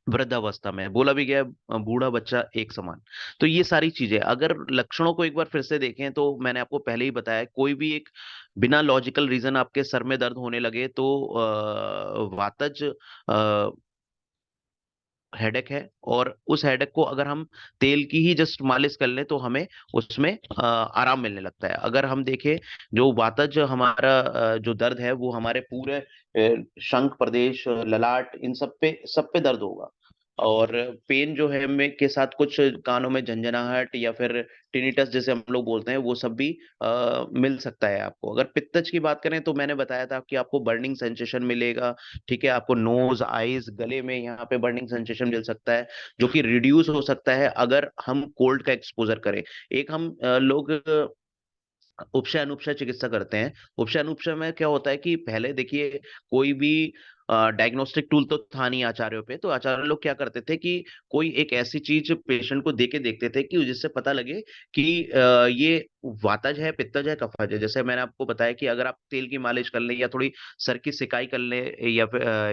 वृद्धावस्था में है। बोला भी गया है, बूढ़ा बच्चा एक समान। तो ये सारी चीजें अगर लक्षणों को एक बार फिर से देखें, तो मैंने आपको पहले ही बताया, कोई भी एक बिना लॉजिकल रीजन आपके सर में दर्द होने लगे तो वातज हेडेक है। और उस हेडेक को अगर हम तेल की ही जस्ट मालिश कर लें तो हमें उसमें आराम मिलने लगता है। अगर हम देखें, जो वातज हमारा जो दर्द है वो हमारे पूरे शंख प्रदेश, ललाट, इन सब पे दर्द होगा। और पेन जो है में के साथ कुछ कानों में झंझनाहट या फिर टिनिटस जैसे हम लोग बोलते हैं, वो सब भी मिल सकता है आपको। अगर पित्तज की बात करें तो मैंने बताया था कि आपको बर्निंग सेंसेशन मिलेगा। ठीक है, आपको नोज, आईज, गले में यहाँ पे बर्निंग सेंसेशन मिल सकता है, जो कि रिड्यूस हो सकता है अगर हम कोल्ड का एक्सपोजर करें। एक हम लोग उपशय अनुपशय चिकित्सा करते हैं। उपशय अनुपशय में क्या होता है कि पहले देखिए, कोई भी डायग्नोस्टिक टूल तो था नहीं आचार्यों पे, तो आचार्य लोग क्या करते थे कि कोई एक ऐसी चीज पेशेंट को दे के देखते थे कि जिससे पता लगे कि ये वातज है, पित्तज है, कफज है। जैसे मैंने आपको बताया कि अगर आप तेल की मालिश कर लें या थोड़ी सर की सिकाई कर लें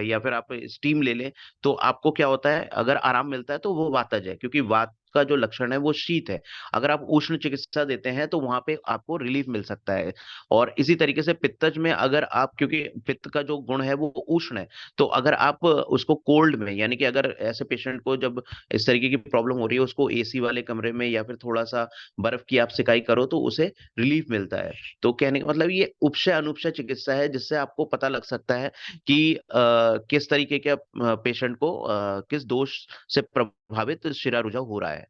या फिर आप स्टीम ले लें, तो आपको क्या होता है, अगर आराम मिलता है तो वो वातज है, क्योंकि वात का जो लक्षण है वो शीत है। अगर आप उष्ण चिकित्सा देते हैं तो वहां पे आपको रिलीफ मिल सकता है। और इसी तरीके से पित्तज में अगर आप, क्योंकि पित्त का जो गुण है वो उष्ण है, तो अगर आप उसको कोल्ड में, यानी कि अगर ऐसे पेशेंट को जब इस तरीके की प्रॉब्लम हो रही है, उसको एसी वाले कमरे में या फिर थोड़ा सा बर्फ की आप सिकाई करो तो उसे रिलीफ मिलता है। तो कहने का मतलब ये उपशय अनुपशय चिकित्सा है, जिससे आपको पता लग सकता है कि किस तरीके के पेशेंट को किस दोष से प्रभावित शिरा रुझाव हो रहा है।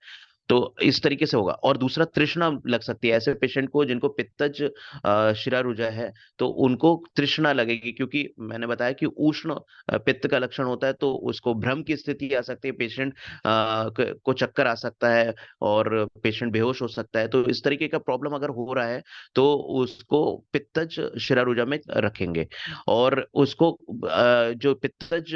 तो इस तरीके से होगा। और दूसरा, तृष्णा लग सकती है ऐसे पेशेंट को जिनको पित्तज शिरा रुजा है, तो उनको तृष्णा लगेगी, क्योंकि मैंने बताया कि उष्ण पित्त का लक्षण होता है, तो उसको भ्रम की स्थिति आ सकती है, पेशेंट को चक्कर आ सकता है और पेशेंट बेहोश हो सकता है। तो इस तरीके का प्रॉब्लम अगर हो रहा है तो उसको पित्तज शिरा रुजा में रखेंगे। और उसको जो पित्तज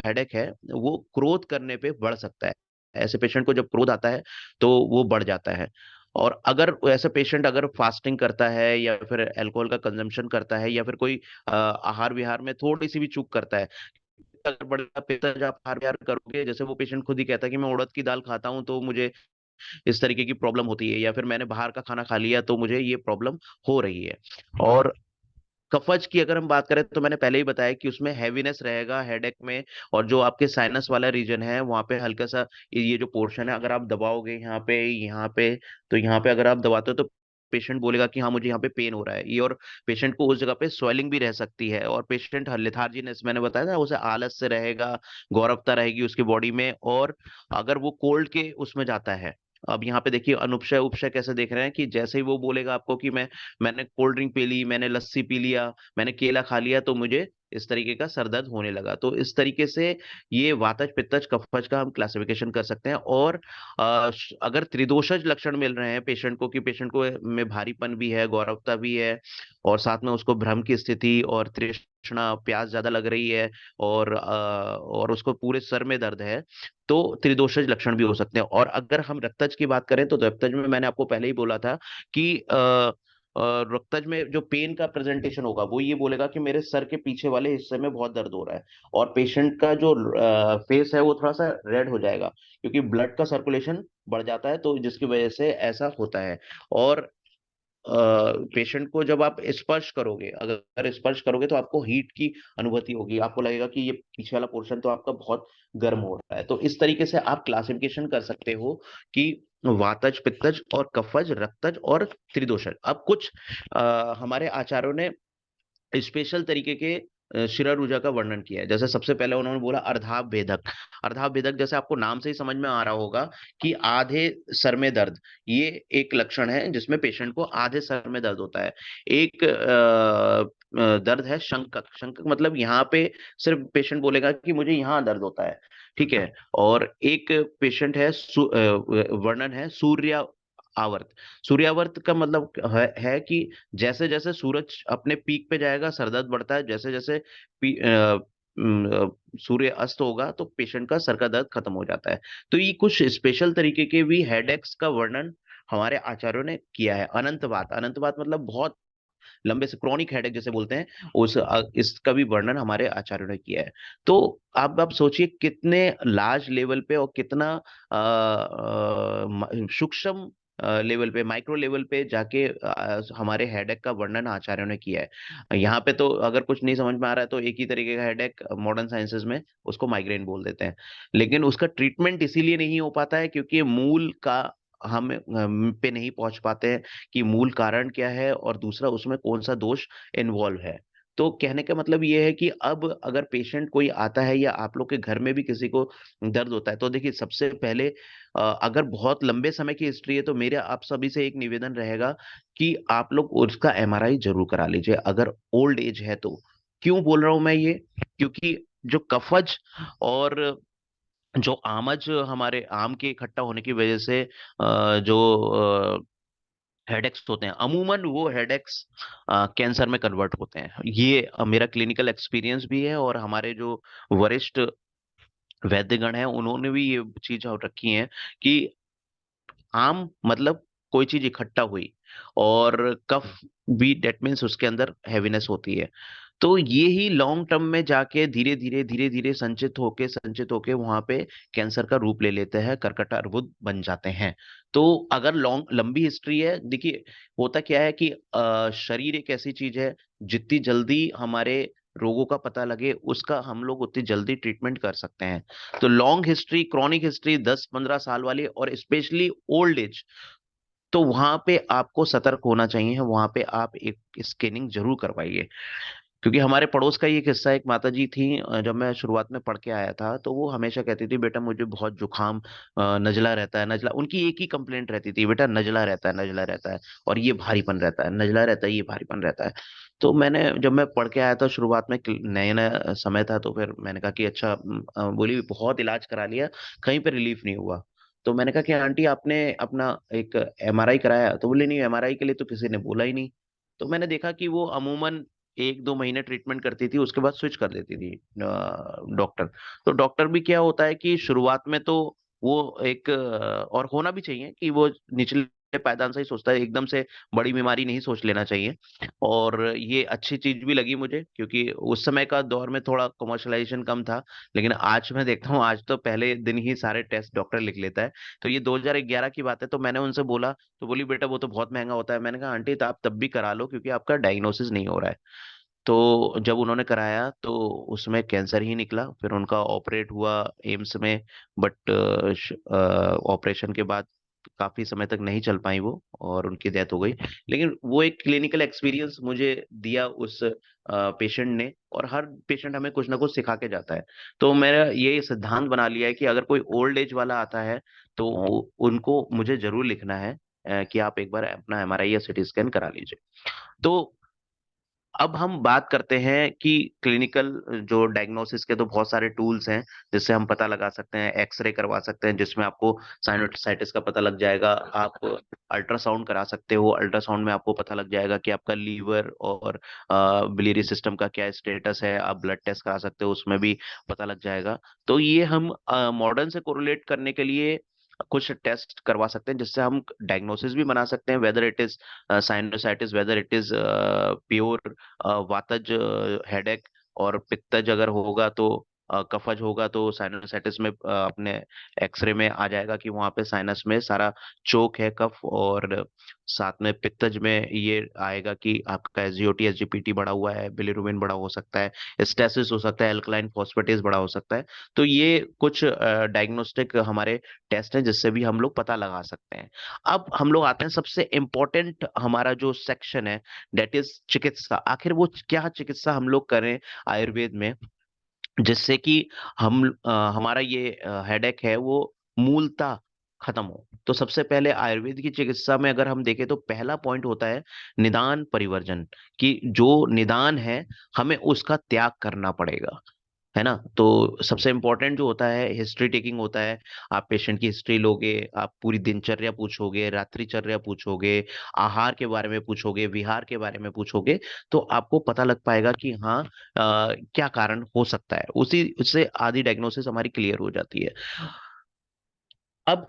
हेडेक है वो क्रोध करने पे बढ़ सकता है। ऐसे पेशेंट को जब क्रोध आता है तो वो बढ़ जाता है। और अगर ऐसा पेशेंट अगर फास्टिंग करता है या फिर अल्कोहल का कंजम्पशन करता है या फिर कोई आहार विहार में थोड़ी सी भी चूक करता है, अगर बड़ा पित्तज आप आहार विहार करोगे, जैसे वो पेशेंट खुद ही कहता है कि मैं उड़द की दाल खाता हूँ तो मुझे इस तरीके की प्रॉब्लम होती है, या फिर मैंने बाहर का खाना खा लिया तो मुझे ये प्रॉब्लम हो रही है। और कफज की अगर हम बात करें तो मैंने पहले ही बताया कि उसमें हैवीनेस रहेगा हेडेक में। और जो आपके साइनस वाला रीजन है वहां पे हल्का सा ये जो पोर्शन है, अगर आप दबाओगे यहाँ पे, तो यहाँ पे अगर आप दबाते हो तो पेशेंट बोलेगा कि हाँ मुझे यहाँ पे पेन हो रहा है, ये और पेशेंट को उस जगह पे स्वेलिंग भी रह सकती है, और पेशेंट लेथार्जीनेस मैंने बताया था, उसे आलस से रहेगा, गौरवता रहेगी उसकी बॉडी में। और अगर वो कोल्ड के उसमें जाता है, अब यहाँ पे देखिए अनुपशय उपशय कैसे देख रहे हैं कि जैसे ही वो बोलेगा आपको कि मैंने कोल्ड ड्रिंक पी ली, मैंने लस्सी पी लिया, मैंने केला खा लिया, तो मुझे इस तरीके का सर दर्द होने लगा। तो इस तरीके से ये वातज पित्तज कफज का हम क्लासिफिकेशन कर सकते हैं। और अगर त्रिदोषज लक्षण मिल रहे हैं पेशेंट को, कि पेशेंट को में भारीपन भी है, गौरवता भी है, और साथ में उसको भ्रम की स्थिति और तृष्णा, प्यास ज्यादा लग रही है, और उसको पूरे सर में दर्द है, तो त्रिदोषज लक्षण भी हो सकते हैं। और अगर हम रक्तज की बात करें तो रक्तज में मैंने आपको पहले ही बोला था कि रक्तज में जो पेन का प्रेजेंटेशन होगा वो ये बोलेगा कि मेरे सर के पीछे वाले हिस्से में बहुत दर्द हो रहा है, और पेशेंट का जो फेस है वो थोड़ा सा रेड हो जाएगा, क्योंकि ब्लड का सर्कुलेशन बढ़ जाता है, तो जिसकी वजह से ऐसा होता है। और पेशेंट को जब आप स्पर्श करोगे, अगर स्पर्श करोगे तो आपको हीट की अनुभूति होगी, आपको लगेगा कि ये पीछे वाला पोर्शन तो आपका बहुत गर्म हो रहा है। तो इस तरीके से आप क्लासिफिकेशन कर सकते हो कि वातज, पित्तज और कफज, रक्तज और त्रिदोषज। अब कुछ हमारे आचार्यों ने स्पेशल तरीके के शिरा रुजा का वर्णन किया है। जैसे सबसे पहले उन्होंने बोला अर्धाभ भेदक। अर्धाभ भेदक जैसे आपको नाम से ही समझ में आ रहा होगा कि आधे सर में दर्द, ये एक लक्षण है जिसमें पेशेंट को आधे सर में दर्द होता है। एक दर्द है शंकक। शंकक मतलब यहाँ पे सिर्फ पेशेंट बोलेगा कि मुझे यहाँ दर्द होता है, ठीक है। और एक पेशेंट है वर्णन है सूर्य आवर्त। सूर्यावर्त का मतलब है कि जैसे जैसे सूरज अपने पीक पे जाएगा सर दर्द बढ़ता है, जैसे जैसे सूर्य अस्त होगा तो पेशेंट का सर का दर्द खत्म हो जाता है। तो ये कुछ स्पेशल तरीके के भी हेडेक्स का वर्णन हमारे आचार्यों ने किया है। अनंतवात, अनंतवात मतलब बहुत लंबे से क्रॉनिक हेडेक जैसे बोलते हैं, इसका भी वर्णन हमारे आचार्यों ने किया है। तो आप सोचिए कितने लार्ज लेवल पे और कितना सूक्ष्म लेवल पे, माइक्रो लेवल पे जाके हमारे हेडेक का वर्णन आचार्यों ने किया है। यहाँ पे तो अगर कुछ नहीं समझ में आ रहा है तो एक ही तरीके का हेडेक मॉडर्न साइंसेज में उसको माइग्रेन बोल देते हैं, लेकिन उसका ट्रीटमेंट इसीलिए नहीं हो पाता है क्योंकि मूल का हम पे नहीं पहुंच पाते हैं कि मूल कारण क्या है, और दूसरा उसमें कौन सा दोष इन्वॉल्व है। तो कहने का मतलब ये है कि अब अगर पेशेंट कोई आता है या आप लोग के घर में भी किसी को दर्द होता है, तो देखिए सबसे पहले अगर बहुत लंबे समय की हिस्ट्री है तो मेरे आप सभी से एक निवेदन रहेगा कि आप लोग उसका एमआरआई जरूर करा लीजिए अगर ओल्ड एज है तो। क्यों बोल रहा हूं मैं ये? क्योंकि जो कफज और जो आमज हमारे आम के इकट्ठा होने की वजह से जो हेडेक्स होते हैं, अमूमन वो हेडेक्स कैंसर में कन्वर्ट होते हैं। ये मेरा क्लिनिकल एक्सपीरियंस भी है, और हमारे जो वरिष्ठ वैद्यगण हैं उन्होंने भी ये चीज रखी है कि आम मतलब कोई चीज इकट्ठा हुई, और कफ भी डेट मीन्स उसके अंदर हैवीनेस होती है। तो ये ही लॉन्ग टर्म में जाके धीरे धीरे संचित होके वहां पे कैंसर का रूप ले लेते हैं, कर्कट अर्बुद बन जाते हैं। तो अगर लंबी हिस्ट्री है, देखिए होता क्या है कि शरीर एक ऐसी चीज है, जितनी जल्दी हमारे रोगों का पता लगे उसका हम लोग उतनी जल्दी ट्रीटमेंट कर सकते हैं। तो लॉन्ग हिस्ट्री, क्रॉनिक हिस्ट्री 10-15 साल वाली, और स्पेशली ओल्ड एज, तो वहां पे आपको सतर्क होना चाहिए, वहां पे आप एक स्कैनिंग जरूर करवाइए। क्योंकि हमारे पड़ोस का ही एक हिस्सा, एक माता जी थी, जब मैं शुरुआत में पढ़ के आया था तो वो हमेशा कहती थी बेटा मुझे बहुत जुकाम, नजला रहता है, नजला, उनकी एक ही कंप्लेंट रहती थी, बेटा नजला रहता है, नजला रहता है, और ये भारीपन रहता है, नजला रहता है, ये भारीपन रहता है। तो मैंने जब मैं पढ़ के आया था शुरुआत में, नया नया समय था, तो फिर मैंने कहा कि अच्छा, बोली बहुत इलाज करा लिया, कहीं पे रिलीफ नहीं हुआ। तो मैंने कहा कि आंटी आपने अपना एक एमआरआई कराया? तो बोले नहीं, एमआरआई के लिए तो किसी ने बोला ही नहीं। तो मैंने देखा कि वो अमूमन 1-2 महीने ट्रीटमेंट करती थी, उसके बाद स्विच कर देती थी डॉक्टर। तो डॉक्टर भी क्या होता है कि शुरुआत में तो वो एक और होना भी चाहिए कि वो निचले पायदान से ही सोचता है, एकदम से बड़ी बीमारी नहीं सोच लेना चाहिए। और ये अच्छी चीज भी लगी मुझे, क्योंकि उस समय का दौर में थोड़ा कमर्शलाइजेशन कम था, लेकिन आज मैं देखता हूँ आज तो पहले दिन ही सारे टेस्ट डॉक्टर लिख लेता है। तो ये 2011 की बात है। तो मैंने उनसे बोला, तो बोली बेटा वो तो बहुत महंगा होता है। मैंने कहा आंटी तो आप तब भी करा लो, क्योंकि आपका डायग्नोसिस नहीं हो रहा है। तो जब उन्होंने कराया तो उसमें कैंसर ही निकला, फिर उनका ऑपरेट हुआ एम्स में। बट ऑपरेशन के बाद काफी समय तक नहीं चल पाई वो, और उनकी डेथ हो गई। लेकिन वो एक क्लिनिकल एक्सपीरियंस मुझे दिया उस पेशेंट ने, और हर पेशेंट हमें कुछ ना कुछ सिखा के जाता है। तो मेरा ये सिद्धांत बना लिया है कि अगर कोई ओल्ड एज वाला आता है तो उनको मुझे जरूर लिखना है कि आप एक बार अपना एमआरआई या सीटी स्कैन करा लीजिए। तो अब हम बात करते हैं कि क्लिनिकल जो डायग्नोसिस के तो बहुत सारे टूल्स हैं जिससे हम पता लगा सकते हैं। एक्सरे करवा सकते हैं जिसमें आपको साइनोसाइटिस का पता लग जाएगा। आप अल्ट्रासाउंड करा सकते हो, अल्ट्रासाउंड में आपको पता लग जाएगा कि आपका लीवर और बिलियरी सिस्टम का क्या स्टेटस है। आप ब्लड टेस्ट करा सकते हो, उसमें भी पता लग जाएगा। तो ये हम मॉडर्न से कोरिलेट करने के लिए कुछ टेस्ट करवा सकते हैं जिससे हम डायग्नोसिस भी बना सकते हैं, whether it is sinusitis, whether it is pure वातज headache, और पित्तज अगर होगा तो कफज होगा तो साइनोसाइटिस में अपने एक्सरे में आ जाएगा कि वहां पे साइनस में सारा चोक है, कफ, और साथ में पित्तज में ये आएगा कि आपका एसजीओटी एसजीपीटी बढ़ा हुआ है, बिलिरुबिन बढ़ा हो सकता है, स्टेसिस हो सकता है, एल्कलाइन फॉस्फेटेज बढ़ा हो सकता है। तो ये कुछ डायग्नोस्टिक हमारे टेस्ट हैं जिससे भी हम लोग पता लगा सकते हैं। अब हम लोग आते हैं सबसे इम्पोर्टेंट हमारा जो सेक्शन है, डेट इज चिकित्सा। आखिर वो क्या चिकित्सा हम लोग करें आयुर्वेद में जिससे कि हमारा ये हेडेक है वो मूलतः खत्म हो। तो सबसे पहले आयुर्वेद की चिकित्सा में अगर हम देखें तो पहला पॉइंट होता है निदान परिवर्जन, कि जो निदान है हमें उसका त्याग करना पड़ेगा, है ना। तो सबसे इम्पोर्टेंट जो होता है हिस्ट्री टेकिंग होता है। आप पेशेंट की हिस्ट्री लोगे, आप पूरी दिनचर्या पूछोगे, रात्रिचर्या पूछोगे, आहार के बारे में पूछोगे, विहार के बारे में पूछोगे, तो आपको पता लग पाएगा कि हाँ क्या कारण हो सकता है। उसी उससे आधी डायग्नोसिस हमारी क्लियर हो जाती है। अब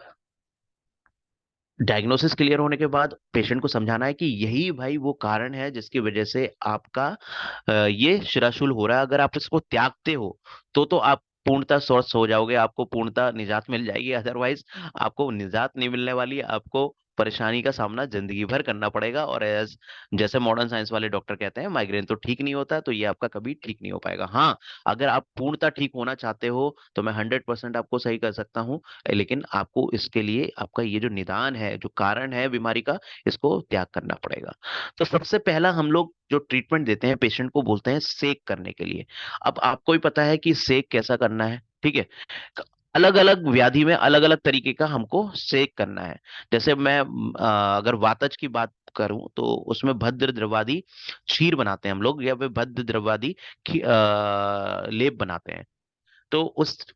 डायग्नोसिस क्लियर होने के बाद पेशेंट को समझाना है कि यही भाई वो कारण है जिसकी वजह से आपका ये शिराशूल हो रहा है। अगर आप इसको त्यागते हो तो आप पूर्णतः स्वस्थ हो जाओगे, आपको पूर्णतः निजात मिल जाएगी। अदरवाइज आपको निजात नहीं मिलने वाली है, आपको परेशानी का सामना जिंदगी भर करना पड़ेगा। और एज जैसे मॉडर्न साइंस वाले डॉक्टर कहते हैं, माइग्रेन तो ठीक नहीं होता, तो ये आपका कभी ठीक नहीं हो पाएगा। हाँ, अगर आप पूर्णतः ठीक होना चाहते हो तो मैं 100% आपको सही कर सकता हूँ, लेकिन आपको इसके लिए आपका ये जो निदान है, जो कारण है बीमारी का, इसको त्याग करना पड़ेगा। तो सबसे पहला हम लोग जो ट्रीटमेंट देते हैं पेशेंट को बोलते हैं सेक करने के लिए। अब आपको भी पता है कि सेक कैसा करना है, ठीक है। अलग अलग व्याधि में अलग अलग तरीके का हमको सेक करना है। जैसे मैं अगर वातज की बात करूं तो उसमें भद्र द्रवादी क्षीर बनाते हैं हम लोग, या फिर भद्र द्रवादी लेप बनाते हैं। तो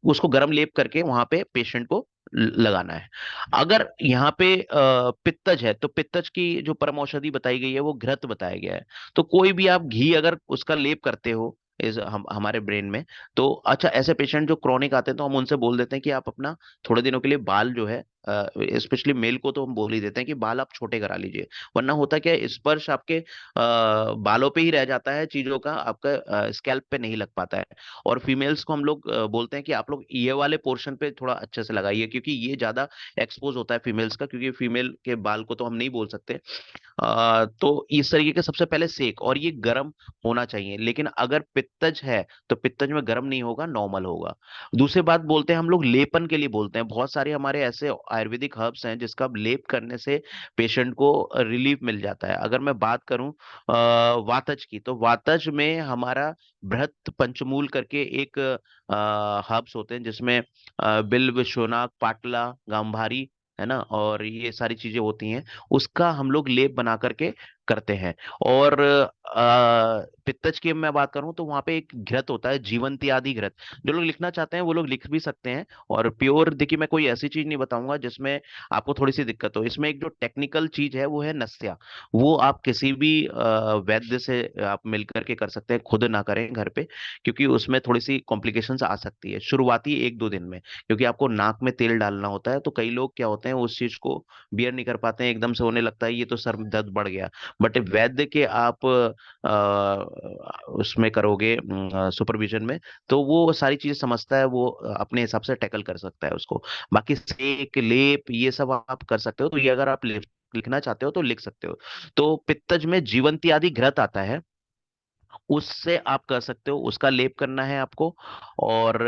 उसको गर्म लेप करके वहां पे पेशेंट को लगाना है। अगर यहाँ पे पित्तज है तो पित्तज की जो परम औषधि बताई गई है वो घृत बताया गया है। तो कोई भी आप घी अगर उसका लेप करते हो इस हमारे ब्रेन में, तो अच्छा, ऐसे पेशेंट जो क्रॉनिक आते हैं तो हम उनसे बोल देते हैं कि आप अपना थोड़े दिनों के लिए बाल जो है, स्पेशली मेल को तो हम बोल ही देते हैं कि बाल आप छोटे करा लीजिए। वरना होता क्या है, स्पर्श आपके बालों पे ही रह जाता है चीजों का, आपका स्कैल्प पे नहीं लग पाता है। और फीमेल्स को हम लोग बोलते हैं कि आप लोग ये वाले पोर्शन पे थोड़ा अच्छे से लगाइए, क्योंकि ये ज्यादा एक्सपोज होता है फीमेल्स का, क्योंकि फीमेल के बाल को तो हम नहीं बोल सकते। तो इस तरीके के सबसे पहले सेक, और ये गर्म होना चाहिए। लेकिन अगर पित्तज है तो पित्तज में गर्म नहीं होगा, नॉर्मल होगा। दूसरी बात बोलते हैं हम लोग लेपन के लिए बोलते हैं। बहुत सारे हमारे ऐसे आयुर्वेदिक हर्ब्स हैं जिसका लेप करने से पेशेंट को रिलीफ मिल जाता है। अगर मैं बात करूं वातज की, तो वातज में हमारा बृहत पंचमूल करके एक हर्ब्स होते हैं जिसमें बिल्व, शोनाक, पाटला, गांधारी, है ना, और ये सारी चीजें होती हैं। उसका हम लोग लेप बना करके करते हैं। और पित्तज की मैं बात करूं तो वहां पे एक घृत होता है, जीवंती आदि घृत। जो लोग लिखना चाहते हैं वो लोग लिख भी सकते हैं। और प्योर देखिए, मैं कोई ऐसी चीज नहीं बताऊंगा जिसमें आपको थोड़ी सी दिक्कत हो। इसमें एक जो टेक्निकल चीज है वो है नस्या। वो आप किसी भी वैद्य से आप मिल करके कर सकते हैं, खुद ना करें घर पे, क्योंकि उसमें थोड़ी सी कॉम्प्लिकेशंस आ सकती है शुरुआती 1-2 दिन में। क्योंकि आपको नाक में तेल डालना होता है, तो कई लोग क्या होते हैं उस चीज को बियर नहीं कर पाते हैं, एकदम से होने लगता है ये तो सर में दर्द बढ़ गया। बट वैद्य के आप उसमें करोगे सुपरविजन में, तो वो सारी चीजें समझता है, वो अपने हिसाब से टैकल कर सकता है उसको। बाकी सेक, लेप, ये सब आप कर सकते हो। तो ये अगर आप लिखना चाहते हो तो लिख सकते हो। तो पित्तज में जीवंती आदि घृत आता है, उससे आप कर सकते हो, उसका लेप करना है आपको। और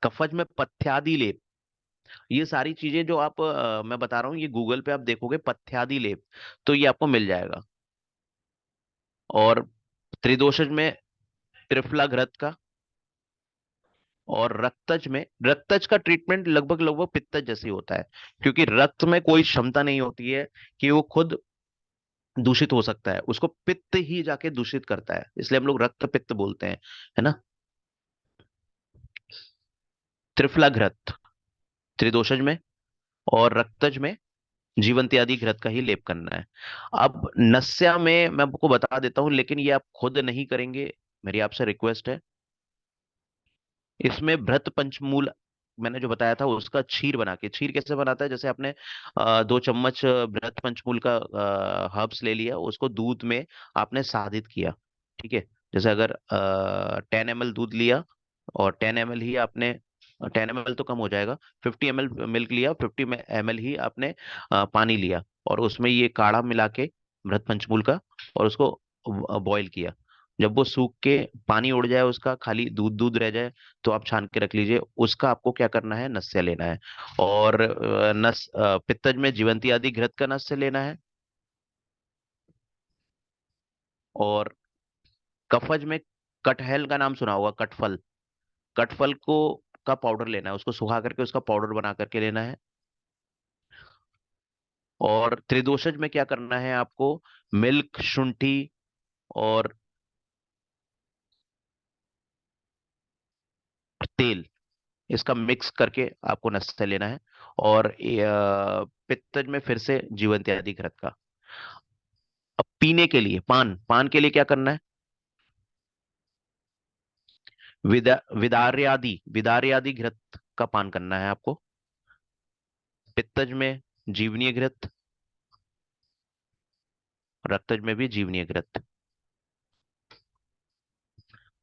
कफज में पथ्यादि लेप, ये सारी चीजें जो आप मैं बता रहा हूँ, ये गूगल पे आप देखोगे पथ्यादि लेप, तो ये आपको मिल जाएगा। और त्रिदोषज में त्रिफला घृत का, और रक्तज में, रक्तज का ट्रीटमेंट लगभग लगभग पित्तज जैसे होता है, क्योंकि रक्त में कोई क्षमता नहीं होती है कि वो खुद दूषित हो सकता है, उसको पित्त ही जाके दूषित करता है, इसलिए हम लोग रक्त पित्त बोलते हैं, है ना। त्रिफला घृत त्रिदोषज में, और रक्तज में जीवंत्यादि घृत का ही लेप करना है। अब नस्या में मैं आपको बता देता हूं, लेकिन ये आप खुद नहीं करेंगे, मेरी आपसे रिक्वेस्ट है। इसमें भृत पंचमूल मैंने जो बताया था उसका क्षीर बना के, क्षीर कैसे बनाता है, जैसे आपने 2 चम्मच भृत पंचमूल का हर्ब्स ले लिया, उसको दूध में आपने साधित किया, ठीक है। जैसे अगर 10 ml दूध लिया, और 10 ml ही आपने, 10 ml तो कम हो जाएगा, 50 ml मिल्क लिया, 50 ml ही आपने पानी लिया, और उसमें ये काढ़ा मिला के भृत पंचमूल का, और उसको बॉईल किया। जब वो सूख के पानी उड़ जाए, उसका खाली दूध दूध रह जाए, तो आप छान के रख लीजिए। उसका आपको क्या करना है, नस्य लेना है। और पित्तज में जीवंती आदि घृत का नस्य लेना है। और कफज में कटहल का नाम सुना होगा, कटफल, कटफल को का पाउडर लेना है, उसको सुखा करके उसका पाउडर बना करके लेना है। और त्रिदोषज में क्या करना है आपको, मिल्क, शुंठी और तेल, इसका मिक्स करके आपको नस्य लेना है। और पित्तज में फिर से जीवंती आदि घृत का। अब पीने के लिए, पान, पान के लिए क्या करना है, विदार्यादि, विदार्यादि घृत का पान करना है आपको। पित्तज में जीवनीय घृत, रक्तज में भी जीवनीय घृत।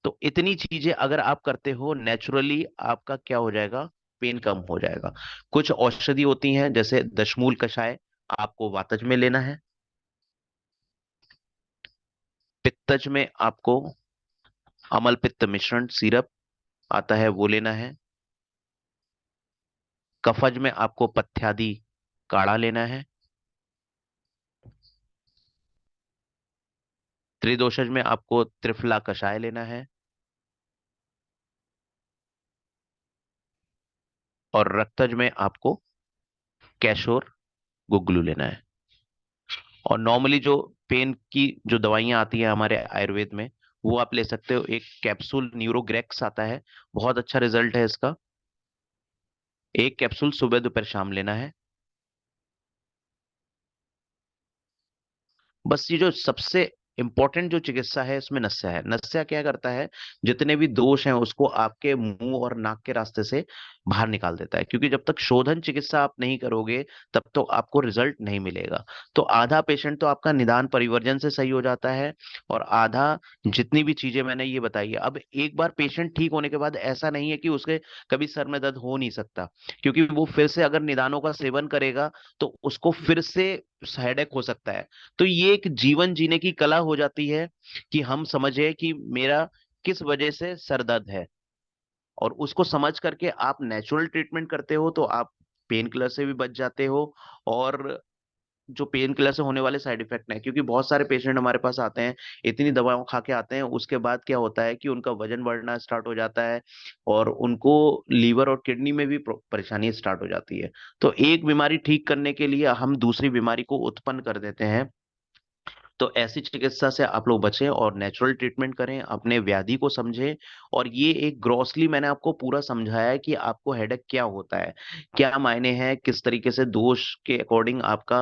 तो इतनी चीजें अगर आप करते हो, नेचुरली आपका क्या हो जाएगा, पेन कम हो जाएगा। कुछ औषधि होती हैं, जैसे दशमूल कषाय आपको वातज में लेना है। पित्तज में आपको अमल पित्त मिश्रण सिरप आता है, वो लेना है। कफज में आपको पथ्यादि काढ़ा लेना है। त्रिदोषज में आपको त्रिफला कषाय लेना है। और रक्तज में आपको कैशोर गुग्गुलू लेना है। और नॉर्मली जो पेन की जो दवाइयां आती है हमारे आयुर्वेद में, वो आप ले सकते हो। एक कैप्सूल न्यूरोग्रेक्स आता है, बहुत अच्छा रिजल्ट है इसका। एक कैप्सूल सुबह दोपहर शाम लेना है। बस ये जो सबसे इंपॉर्टेंट जो चिकित्सा है इसमें नस्या है। नस्या क्या करता है, जितने भी दोष हैं उसको आपके मुंह और नाक के रास्ते से बाहर निकाल देता है, क्योंकि जब तक शोधन चिकित्सा आप नहीं करोगे तब तो आपको रिजल्ट नहीं मिलेगा। तो आधा पेशेंट तो आपका निदान परिवर्जन से सही हो जाता है, और आधा जितनी भी चीजें मैंने ये बताई है। अब एक बार पेशेंट ठीक होने के बाद ऐसा नहीं है कि उसके कभी सर में दर्द हो नहीं सकता, क्योंकि वो फिर से अगर निदानों का सेवन करेगा तो उसको फिर से हेडेक हो सकता है। तो ये एक जीवन जीने की कला हो जाती है, कि हम समझे कि मेरा किस वजह से सर दर्द है, और उसको समझ करके आप नेचुरल ट्रीटमेंट करते हो, तो आप पेन किलर से भी बच जाते हो। और जो पेन किलर से होने वाले साइड इफेक्ट हैं, क्योंकि बहुत सारे पेशेंट हमारे पास आते हैं, इतनी दवाओं खा के आते हैं, उसके बाद क्या होता है कि उनका वजन बढ़ना स्टार्ट हो जाता है, और उनको लीवर और किडनी में भी परेशानी स्टार्ट हो जाती है। तो एक बीमारी ठीक करने के लिए हम दूसरी बीमारी को उत्पन्न कर देते हैं। तो ऐसी चिकित्सा से आप लोग बचें और नेचुरल ट्रीटमेंट करें, अपने व्याधि को समझें। और ये एक ग्रॉसली मैंने आपको पूरा समझाया है कि आपको हेडेक क्या होता है, क्या मायने हैं, किस तरीके से दोष के अकॉर्डिंग आपका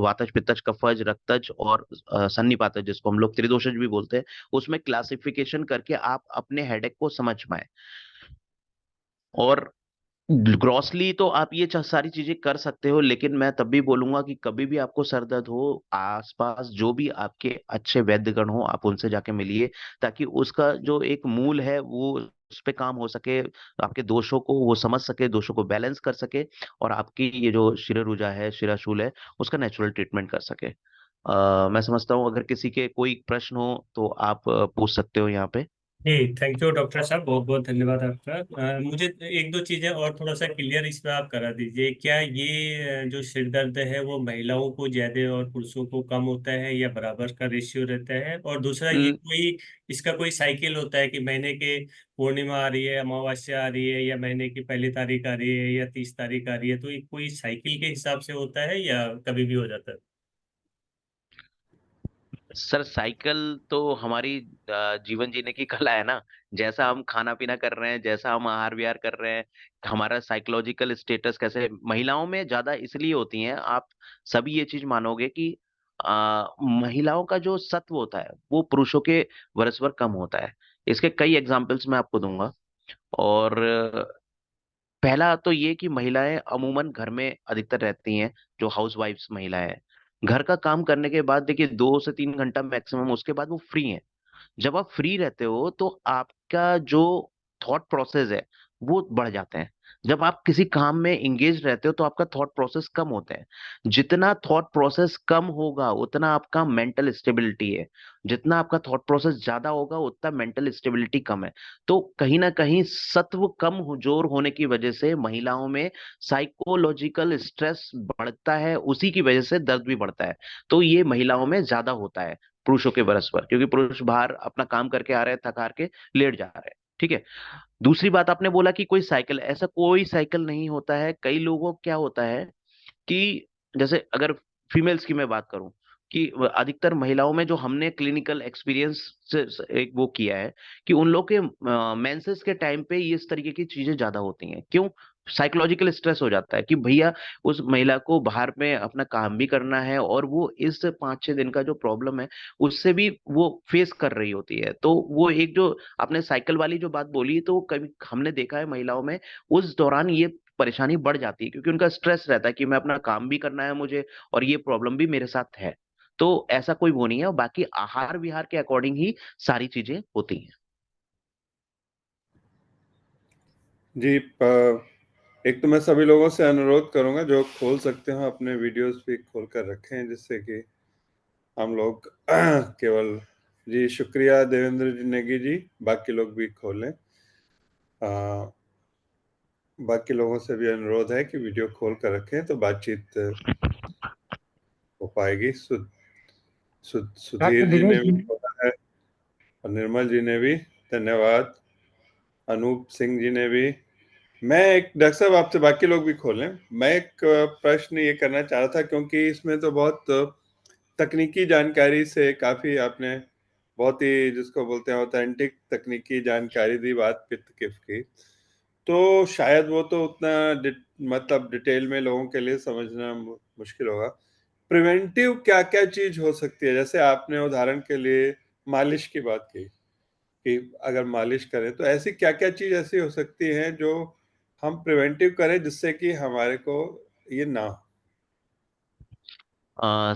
वातज, पित्तज, कफज, रक्तज और सन्निपातज, जिसको हम लोग त्रिदोषज भी बोलते हैं, उसमें क्लासिफिकेशन करके आप अपने हेडेक को समझ पाए। और ग्रॉसली तो आप ये सारी चीजें कर सकते हो, लेकिन मैं तब भी बोलूंगा कि कभी भी आपको सर दर्द हो, आसपास जो भी आपके अच्छे वैद्यगण हो आप उनसे जाके मिलिए, ताकि उसका जो एक मूल है वो उस पे काम हो सके, आपके दोषों को वो समझ सके, दोषों को बैलेंस कर सके, और आपकी ये जो शिररुजा है, शिराशूल है, उसका नेचुरल ट्रीटमेंट कर सके। मैं समझता हूँ अगर किसी के कोई प्रश्न हो तो आप पूछ सकते हो यहाँ पे। जी थैंक यू डॉक्टर साहब, बहुत बहुत धन्यवाद आपका। मुझे एक दो चीजें और थोड़ा सा क्लियर इस पे आप करा दीजिए। क्या ये जो सिर दर्द है वो महिलाओं को ज्यादा और पुरुषों को कम होता है, या बराबर का रेशियो रहता है? और दूसरा, ये ल- कोई इसका कोई साइकिल होता है कि महीने के पूर्णिमा आ रही है, अमावस्या आ रही है, या महीने की पहली तारीख आ रही है, या 30 तारीख आ रही है? तो ये कोई साइकिल के हिसाब से होता है या कभी भी हो जाता है? सर साइकिल तो हमारी जीवन जीने की कला है ना। जैसा हम खाना पीना कर रहे हैं, जैसा हम आहार विहार कर रहे हैं, हमारा साइकोलॉजिकल स्टेटस कैसे महिलाओं में ज्यादा इसलिए होती हैं। आप सभी ये चीज मानोगे कि महिलाओं का जो सत्व होता है वो पुरुषों के बरसबर कम होता है। इसके कई एग्जांपल्स मैं आपको दूंगा। और पहला तो ये कि महिलाएं अमूमन घर में अधिकतर रहती हैं, जो हाउस वाइफ्स महिलाएं हैं। घर का काम करने के बाद देखिए 2 से 3 घंटा मैक्सिमम, उसके बाद वो फ्री हैं। जब आप फ्री रहते हो तो आपका जो थॉट प्रोसेस है वो बढ़ जाते हैं। जब आप किसी काम में इंगेज रहते हो तो आपका थॉट प्रोसेस कम होते हैं। जितना थॉट प्रोसेस कम होगा उतना आपका मेंटल स्टेबिलिटी है, जितना आपका थॉट प्रोसेस ज्यादा होगा उतना मेंटल स्टेबिलिटी कम है। तो कहीं ना कहीं सत्व कम जोर होने की वजह से महिलाओं में साइकोलॉजिकल स्ट्रेस बढ़ता है, उसी की वजह से दर्द भी बढ़ता है। तो ये महिलाओं में ज्यादा होता है पुरुषों के बरस पर, क्योंकि पुरुष बाहर अपना काम करके आ रहे हैं, थक हार के लेट जा रहे हैं। ठीक है। दूसरी बात आपने बोला कि कोई साइकिल, ऐसा कोई साइकिल नहीं होता है। कई लोगों को क्या होता है कि जैसे अगर फीमेल्स की मैं बात करूं, कि अधिकतर महिलाओं में जो हमने क्लिनिकल एक्सपीरियंस से एक वो किया है कि उन लोग के मेंसेस के टाइम पे ये इस तरीके की चीजें ज्यादा होती हैं। क्यों? साइकोलॉजिकल स्ट्रेस हो जाता है कि भैया उस महिला को बाहर में अपना काम भी करना है, और वो इस 5-6 दिन का जो प्रॉब्लम है उससे भी वो फेस कर रही होती है। तो वो एक जो आपने साइकिल वाली जो बात बोली, तो कभी हमने देखा है महिलाओं में उस दौरान ये परेशानी बढ़ जाती है, क्योंकि उनका स्ट्रेस रहता है कि मैं अपना काम भी करना है मुझे, और ये प्रॉब्लम भी मेरे साथ है। तो ऐसा कोई वो नहीं है, और बाकी आहार विहार के अकॉर्डिंग ही सारी चीजें होती हैं। जी एक तो मैं सभी लोगों से अनुरोध करूंगा जो खोल सकते हो अपने वीडियोस भी खोल कर रखें, जिससे कि हम लोग केवल। जी शुक्रिया देवेंद्र जी नेगी जी, बाकी लोग भी खोलें। बाकी लोगों से भी अनुरोध है कि वीडियो खोल कर रखें तो बातचीत हो पाएगी। सुधीर डॉक्टर जी ने दिनेश भी जी। खोला है, और निर्मल जी ने भी, धन्यवाद। अनूप सिंह जी ने भी। मैं एक, डॉक्टर साहब आपसे बाकी लोग भी खोलें, मैं एक प्रश्न ये करना चाह रहा था, क्योंकि इसमें तो बहुत तकनीकी जानकारी से काफी आपने बहुत ही, जिसको बोलते हैं ऑथेंटिक तकनीकी जानकारी दी बात पित्त किफ की। तो शायद वो तो उतना मतलब डिटेल में लोगों के लिए समझना मुश्किल होगा। प्रिवेंटिव क्या क्या चीज हो सकती है? जैसे आपने उदाहरण के लिए मालिश की बात की, कि अगर मालिश करें तो ऐसी क्या क्या चीज ऐसी हो सकती है जो हम प्रिवेंटिव करें जिससे कि हमारे को ये ना हो।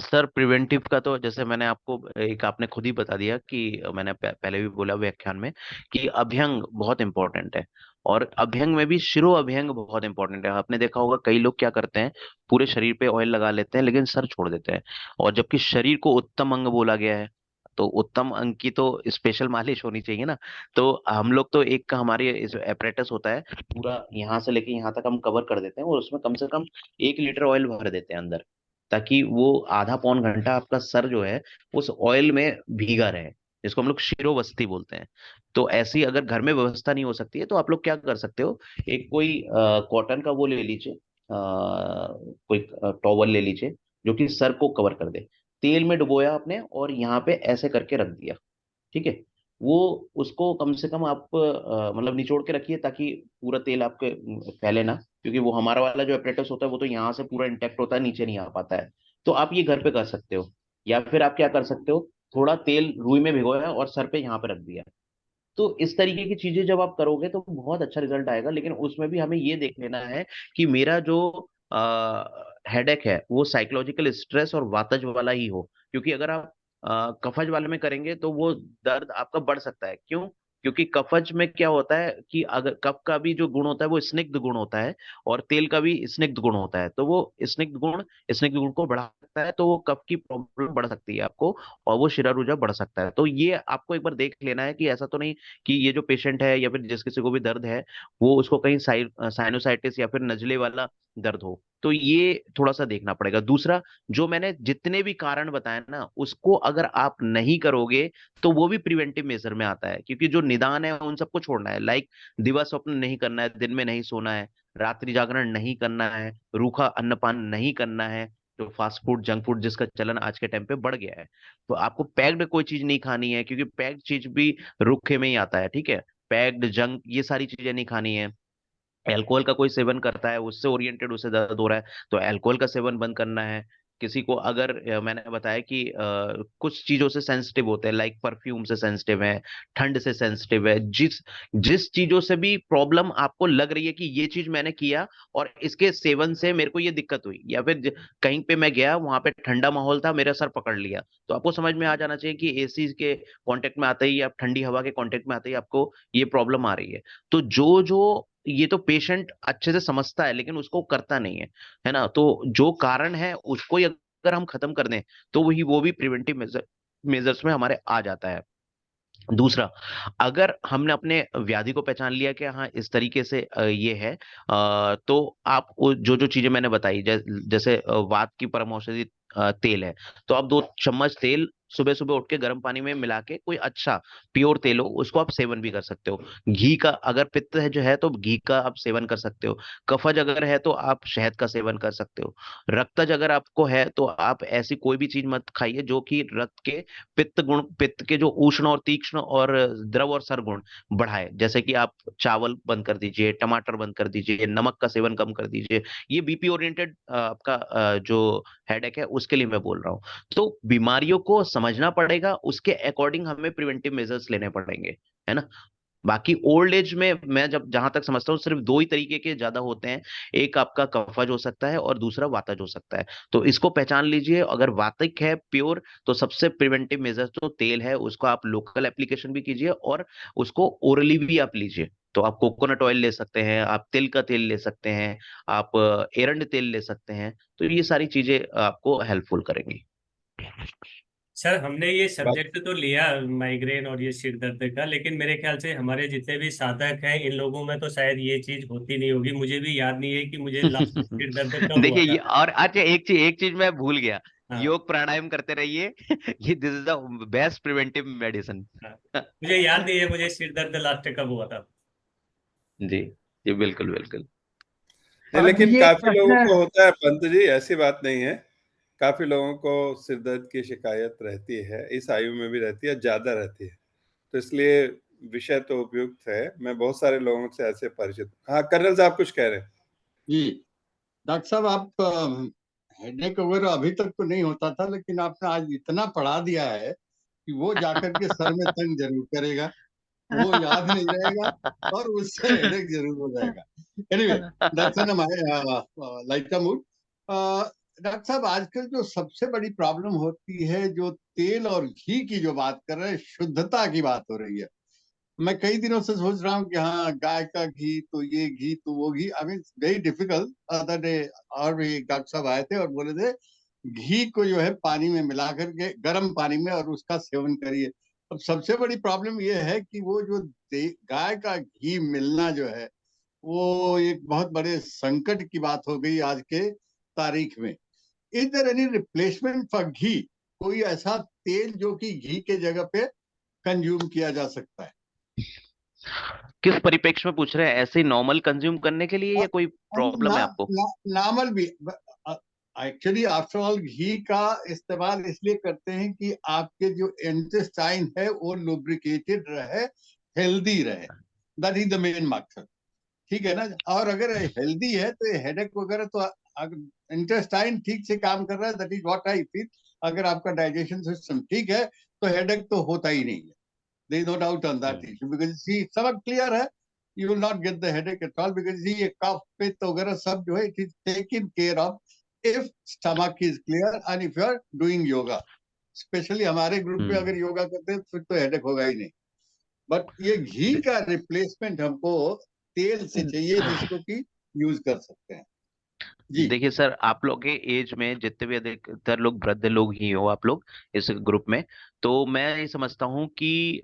सर प्रिवेंटिव का तो जैसे मैंने आपको एक आपने खुद ही बता दिया कि मैंने पहले भी बोला व्याख्यान में कि अभ्यंग बहुत इंपॉर्टेंट है। और अभ्यंग में भी शिरो अभ्यंग बहुत इंपॉर्टेंट है। आपने देखा होगा कई लोग क्या करते हैं, पूरे शरीर पे ऑयल लगा लेते हैं लेकिन सर छोड़ देते हैं। और जबकि शरीर को उत्तम अंग बोला गया है, तो उत्तम अंग की तो स्पेशल मालिश होनी चाहिए ना। तो हम लोग तो एक हमारे एपरेटस होता है, पूरा यहाँ से लेके यहाँ तक हम कवर कर देते हैं, और उसमें कम से कम 1 लीटर ऑयल भर देते हैं अंदर, ताकि वो आधा पौन घंटा आपका सर जो है उस ऑयल में भीगा रहे, जिसको हम लोग शिरोवस्ती बोलते हैं। तो ऐसी अगर घर में व्यवस्था नहीं हो सकती है तो आप लोग क्या कर सकते हो, एक कोई कॉटन का वो ले लीजिए, कोई टॉवल ले लीजिए जो कि सर को कवर कर दे। तेल में डुबोया आपने और यहाँ पे ऐसे करके रख दिया। ठीक है। वो उसको कम से कम आप मतलब निचोड़ के रखिए, ताकि पूरा तेल आपके फैले ना, क्योंकि वो हमारा वाला जो एपरेटस होता है वो तो यहाँ से पूरा इंटेक्ट होता है, नीचे नहीं आ पाता है। तो आप ये घर पे कर सकते हो। या फिर आप क्या कर सकते हो, थोड़ा तेल रुई में भिगोया और सर पे यहाँ पे रख दिया। तो इस तरीके की चीजें जब आप करोगे तो बहुत अच्छा रिजल्ट आएगा। लेकिन उसमें भी हमें ये देख लेना है कि मेरा जो हेडेक है वो साइकोलॉजिकल स्ट्रेस और वातज वाला ही हो। क्योंकि अगर आप कफज वाले में करेंगे तो वो दर्द आपका बढ़ सकता है। क्यों? क्योंकि कफज में क्या होता है कि अगर कफ का भी जो गुण होता है वो स्निग्ध गुण होता है, और तेल का भी स्निग्ध गुण होता है, तो वो स्निग्ध गुण को बढ़ा सकता है तो वो कफ की प्रॉब्लम बढ़ सकती है आपको, और वो शिरारूजा बढ़ सकता है। तो ये आपको एक बार देख लेना है कि ऐसा तो नहीं कि ये जो पेशेंट है या फिर जिस किसी को भी दर्द है वो उसको कहीं साइनोसाइटिस या फिर नजले वाला दर्द हो। तो ये थोड़ा सा देखना पड़ेगा। दूसरा, जो मैंने जितने भी कारण बताए ना, उसको अगर आप नहीं करोगे तो वो भी प्रिवेंटिव मेजर में आता है, क्योंकि जो निदान है उन सबको छोड़ना है। लाइक दिवा स्वप्न नहीं करना है, दिन में नहीं सोना है, रात्रि जागरण नहीं करना है, रूखा अन्नपान नहीं करना है, जो फास्ट फूड जंक फूड जिसका चलन आज के टाइम पे बढ़ गया है। तो आपको पैक्ड कोई चीज नहीं खानी है, क्योंकि पैक्ड चीज भी रूखे में ही आता है, ठीक है। पैक्ड जंक ये सारी चीजें नहीं खानी है। अल्कोहल का कोई सेवन करता है, उससे ओरिएंटेड उसे दर्द हो रहा है, तो अल्कोहल का सेवन बंद करना है। किसी को अगर मैंने बताया कि कुछ चीजों से सेंसिटिव होते हैं, लाइक परफ्यूम से सेंसिटिव है, ठंड से सेंसिटिव है, जिस जिस चीजों से भी प्रॉब्लम आपको लग रही है कि ये चीज मैंने किया और इसके सेवन से मेरे को ये दिक्कत हुई, या फिर कहीं पे मैं गया वहां पे ठंडा माहौल था, मेरा सर पकड़ लिया, तो आपको समझ में आ जाना चाहिए कि एसी के कांटेक्ट में आते ही, आप ठंडी हवा के कांटेक्ट में आते ही आपको ये प्रॉब्लम आ रही है। तो जो जो ये तो पेशेंट अच्छे से समझता है लेकिन उसको करता नहीं है, है ना। तो जो कारण है उसको ही अगर हम खत्म कर दें तो वो भी प्रिवेंटिव मेजर्स में हमारे आ जाता है। दूसरा, अगर हमने अपने व्याधि को पहचान लिया कि हाँ इस तरीके से ये है, तो आप जो जो चीजें मैंने बताई, जैसे वात की परम औषधि तेल है, तो आप 2 चम्मच तेल सुबह सुबह उठ के गर्म पानी में मिला के, कोई अच्छा प्योर तेल हो, उसको आप सेवन भी कर सकते हो। घी का, अगर पित्त है जो है तो घी का आप सेवन कर सकते हो। कफज अगर है तो आप शहद का सेवन कर सकते हो। रक्तज अगर आपको है तो आप ऐसी कोई भी चीज मत खाइए जो कि रक्त के पित्त के जो उष्ण और तीक्ष्ण और द्रव और सरगुण बढ़ाए। जैसे कि आप चावल बंद कर दीजिए, टमाटर बंद कर दीजिए, नमक का सेवन कम कर दीजिए। ये बीपी ओरिएंटेड आपका जो हेडेक है उसके लिए मैं बोल रहा हूँ। तो बीमारियों को समझना पड़ेगा, उसके अकॉर्डिंग हमें प्रिवेंटिव मेजर्स लेने पड़ेंगे, है ना। बाकी ओल्ड एज में मैं जब जहां तक समझता हूँ सिर्फ 2 ही तरीके के ज्यादा होते हैं। एक आपका कफज हो सकता है और दूसरा वातज हो सकता है। तो इसको पहचान लीजिए। अगर वातिक है प्योर तो सबसे प्रिवेंटिव मेजर तो तेल है, उसको आप लोकल एप्लीकेशन भी कीजिए और उसको ओरली भी आप लीजिए। तो आप कोकोनट ऑयल ले सकते हैं, आप तिल का तेल ले सकते हैं, आप एरंड तेल ले सकते हैं। तो ये सारी चीजें आपको हेल्पफुल करेंगी। सर, हमने ये बात सब्जेक्ट तो लिया माइग्रेन और ये सिर दर्द का, लेकिन मेरे ख्याल से हमारे जितने भी साधक हैं इन लोगों में तो शायद ये चीज होती नहीं होगी। मुझे भी याद नहीं है कि मुझे लास्ट सिर दर्द कब हुआ देखिए ये, था। और अच्छा एक चीज मैं भूल गया। हाँ। योग प्राणायाम करते रहिए। ये this is the best preventive medicine. हाँ, मुझे याद नहीं है मुझे सिर दर्द लास्ट कब हुआ था। जी जी, बिल्कुल बिल्कुल। नहीं, अब लेकिन ये काफी लोगों प्रश्न को होता है पंत जी, ऐसी बात नहीं है। काफी लोगों को सिर दर्द की शिकायत रहती है, इस आयु में भी रहती है, ज्यादा रहती है। तो इसलिए विषय तो उपयुक्त है। मैं बहुत सारे लोगों से ऐसे परिचित हूँ। हाँ, कर्नल साहब कुछ कह रहे हैं। जी डॉक्टर साहब, आप हेडेक वगैरह अभी तक तो नहीं होता था, लेकिन आपने आज इतना पढ़ा दिया है कि वो जाकर के सर में तंग जरूर करेगा, वो याद नहीं रहेगा और उससे हेडेक जरूर हो जाएगा। Anyway, that's an lighter mood. Doctor साहब, आजकल जो सबसे बड़ी प्रॉब्लम होती है, जो तेल और घी की जो बात कर रहे हैं, शुद्धता की बात हो रही है। मैं कई दिनों से सोच रहा हूँ कि हाँ, गाय का घी तो ये घी तो वो घी। I mean very difficult. Other day और भी डॉक्टर साहब आए थे और बोले थे घी को जो है पानी में मिला करके, गर्म पानी में, और उसका सेवन करिए। अब सबसे बड़ी प्रॉब्लम ये है कि वो जो गाय का घी मिलना जो है, वो एक बहुत बड़े संकट की बात हो गई आज के तारीख में। Is there any replacement for ghee? कोई ऐसा तेल जो कि घी के जगह पे कंज्यूम किया जा सकता है? किस परिप्रेक्ष्य में पूछ रहे हैं? ऐसे ही नॉर्मल कंज्यूम करने के लिए या कोई प्रॉब्लम ना, है आपको? नॉर्मल भी। एक्चुअली आफ्टर ऑल घी का इस्तेमाल इसलिए करते हैं कि आपके जो इंटेस्टाइन है वो लुब्रिकेटेड रहे, हेल्दी रहे। दैट इज द मेन मकसद, ठीक है ना। और अगर हेल्दी है तो हेडेक वगैरह तो, अगर इंटेस्टाइन ठीक से काम कर रहा है, that is what I feel. अगर आपका डाइजेशन सिस्टम ठीक है तो हेडेक तो होता ही नहीं है। There is no doubt on that issue, because see, सब clear है, you will not get the headache at all, because see, ये कफ पित्त वगैरह सब जो है, it is taken care of if stomach is clear and if you are doing yoga. Specially हमारे group में अगर योगा करते हैं फिर तो हेडेक होगा ही नहीं। बट ये घी का रिप्लेसमेंट हमको तेल से चाहिए जिसको कि यूज कर सकते हैं। जी। देखिए सर, आप लोग के एज में जितने भी अधिकतर लोग वृद्ध लोग ही हो आप लोग इस ग्रुप में, तो मैं ये समझता हूँ कि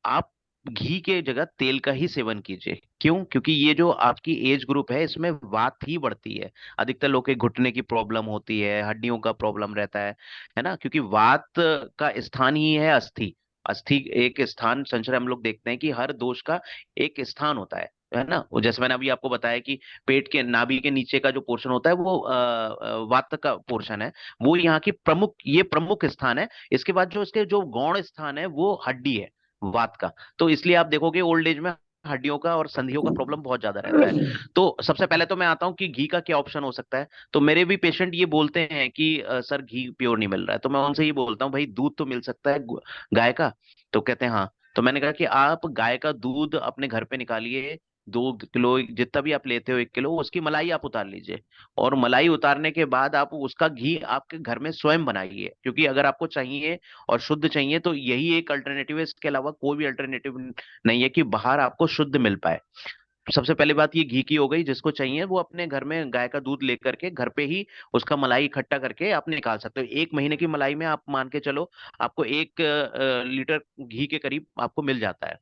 आप घी के जगह तेल का ही सेवन कीजिए। क्यों? क्योंकि ये जो आपकी एज ग्रुप है इसमें वात ही बढ़ती है। अधिकतर लोग के घुटने की प्रॉब्लम होती है, हड्डियों का प्रॉब्लम रहता है ना, क्योंकि वात का स्थान ही है अस्थि। अस्थि एक स्थान संचय, हम लोग देखते हैं कि हर दोष का एक स्थान होता है ना। वो जैसे मैंने अभी आपको बताया कि पेट के नाभि के नीचे का जो पोर्शन होता है वो वात का पोर्शन है। वो यहाँ की प्रमुख स्थान है। इसके बाद जो इसके जो गौण स्थान है वो हड्डी है, वात का। तो इसलिए आप देखोगे ओल्ड एज में हड्डियों का और संधियों का प्रॉब्लम बहुत ज्यादा रहता है। तो सबसे पहले तो मैं आता हूँ कि घी का क्या ऑप्शन हो सकता है। तो मेरे भी पेशेंट ये बोलते हैं कि सर घी प्योर नहीं मिल रहा है। तो मैं उनसे ये बोलता हूँ भाई दूध तो मिल सकता है गाय का। तो कहते हैं हाँ। तो मैंने कहा कि आप गाय का दूध अपने घर पे निकालिए, 2 किलो जितना भी आप लेते हो, 1 किलो उसकी मलाई आप उतार लीजिए। और मलाई उतारने के बाद आप उसका घी आपके घर में स्वयं बनाइए, क्योंकि अगर आपको चाहिए और शुद्ध चाहिए तो यही एक अल्टरनेटिव है। इसके अलावा कोई भी अल्टरनेटिव नहीं है कि बाहर आपको शुद्ध मिल पाए। सबसे पहली बात ये घी की हो गई। जिसको चाहिए वो अपने घर में गाय का दूध लेकर के घर पे ही उसका मलाई इकट्ठा करके आप निकाल सकते हो। 1 महीने की मलाई में आप मान के चलो आपको 1 लीटर घी के करीब आपको मिल जाता है।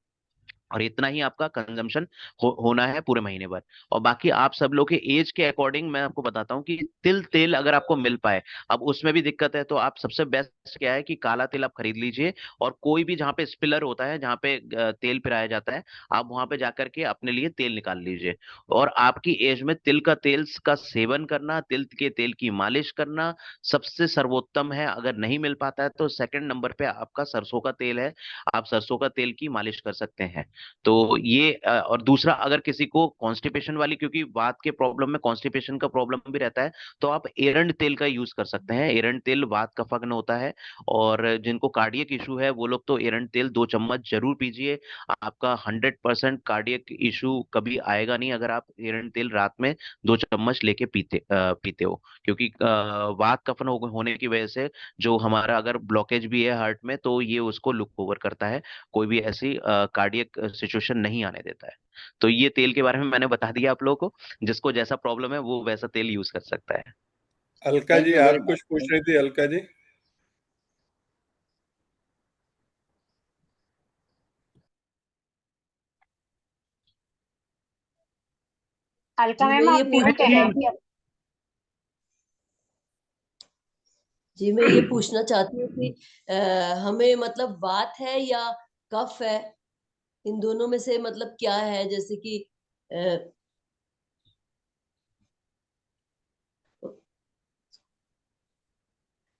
और इतना ही आपका कंजम्पशन होना है पूरे महीने भर। और बाकी आप सब लोग के एज के अकॉर्डिंग मैं आपको बताता हूँ कि तिल तेल अगर आपको मिल पाए, अब उसमें भी दिक्कत है, तो आप सबसे बेस्ट क्या है कि काला तिल आप खरीद लीजिए। और कोई भी जहाँ पे स्पिलर होता है, जहाँ पे तेल पिराया जाता है, आप वहां पे जाकर के अपने लिए तेल निकाल लीजिए। और आपकी एज में तिल का तेल का सेवन करना, तिल के तेल की मालिश करना सबसे सर्वोत्तम है। अगर नहीं मिल पाता है तो सेकंड नंबर पे आपका सरसों का तेल है, आप सरसों का तेल की मालिश कर सकते हैं। तो ये और दूसरा, अगर किसी को कॉन्स्टिपेशन वाली, क्योंकि वात के प्रॉब्लम में कॉन्स्टिपेशन का प्रॉब्लम भी रहता है, तो आप एरंड तेल का यूज कर सकते हैं। एरंड तेल वात कफग्न होता है। और जिनको कार्डियक इशू है वो लोग तो एरंड तेल 2 चम्मच जरूर पीजिए। आपका 100% कार्डियक इशू कभी आएगा नहीं अगर आप एरंड तेल रात में 2 चम्मच लेके पीते हो। क्योंकि वात कफन होने की वजह से जो हमारा अगर ब्लॉकेज भी है हार्ट में, तो ये उसको लुक ओवर करता है, कोई भी ऐसी कार्डियक सिचुएशन नहीं आने देता है। तो ये तेल के बारे में मैंने बता दिया आप लोगों को। जिसको जैसा प्रॉब्लम है वो वैसा तेल यूज कर सकता है। Alka thank ji, you very आप मच। कुछ पूछ रही थी अलका जी? अलका जी मैं मैम ये आप म्यूट है मैम। जी मैं ये पूछना चाहती हूँ कि हमें मतलब वात है या कफ है, इन दोनों में से मतलब क्या है? जैसे कि अ,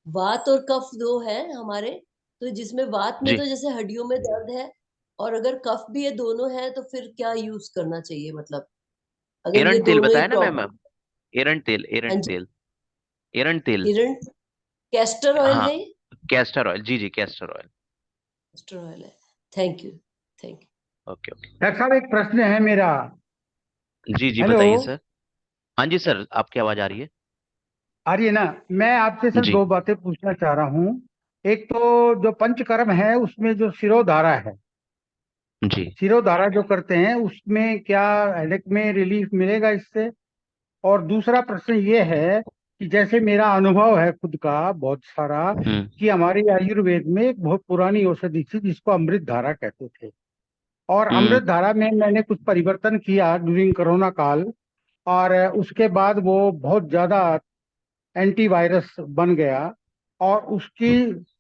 वात और कफ दो है हमारे, तो जिसमें वात में जी, तो जैसे हड्डियों में दर्द है, और अगर कफ भी ये दोनों है तो फिर क्या यूज करना चाहिए, मतलब अगर ये एरंड तेल दोनों ही बताया ना मैम। प्रॉब्लम। एरंड तेल, हाँ एरंड जी। तेल, एरंड तेल। हिरण कैस्टर ऑयल हाँ, है ये? कैस्टर ऑयल, जी जी, कैस्टर ऑयल। कैस्टर ऑयल है। Thank you. Thank you. Okay okay. Doctor साहब एक प्रश्न है मेरा। जी जी, हेलो, बताइए सर। हाँ जी सर, आपकी आवाज आ रही है। आ रही है ना? मैं आपसे सर जी दो बातें पूछना चाह रहा हूँ। एक तो जो पंचकर्म है उसमें जो शिरोधारा है, जी। शिरोधारा जो करते हैं उसमें क्या हेडेक में रिलीफ मिलेगा इससे? और दूसरा प्रश्न ये है कि जैसे मेरा अनुभव है खुद का बहुत सारा, हम्म कि हमारे आयुर्वेद में एक बहुत पुरानी औषधि थी जिसको अमृत धारा कहते थे। और हम्म अमृत धारा में मैंने कुछ परिवर्तन किया ड्यूरिंग कोरोना काल, और उसके बाद वो बहुत ज्यादा एंटीवायरस बन गया। और उसकी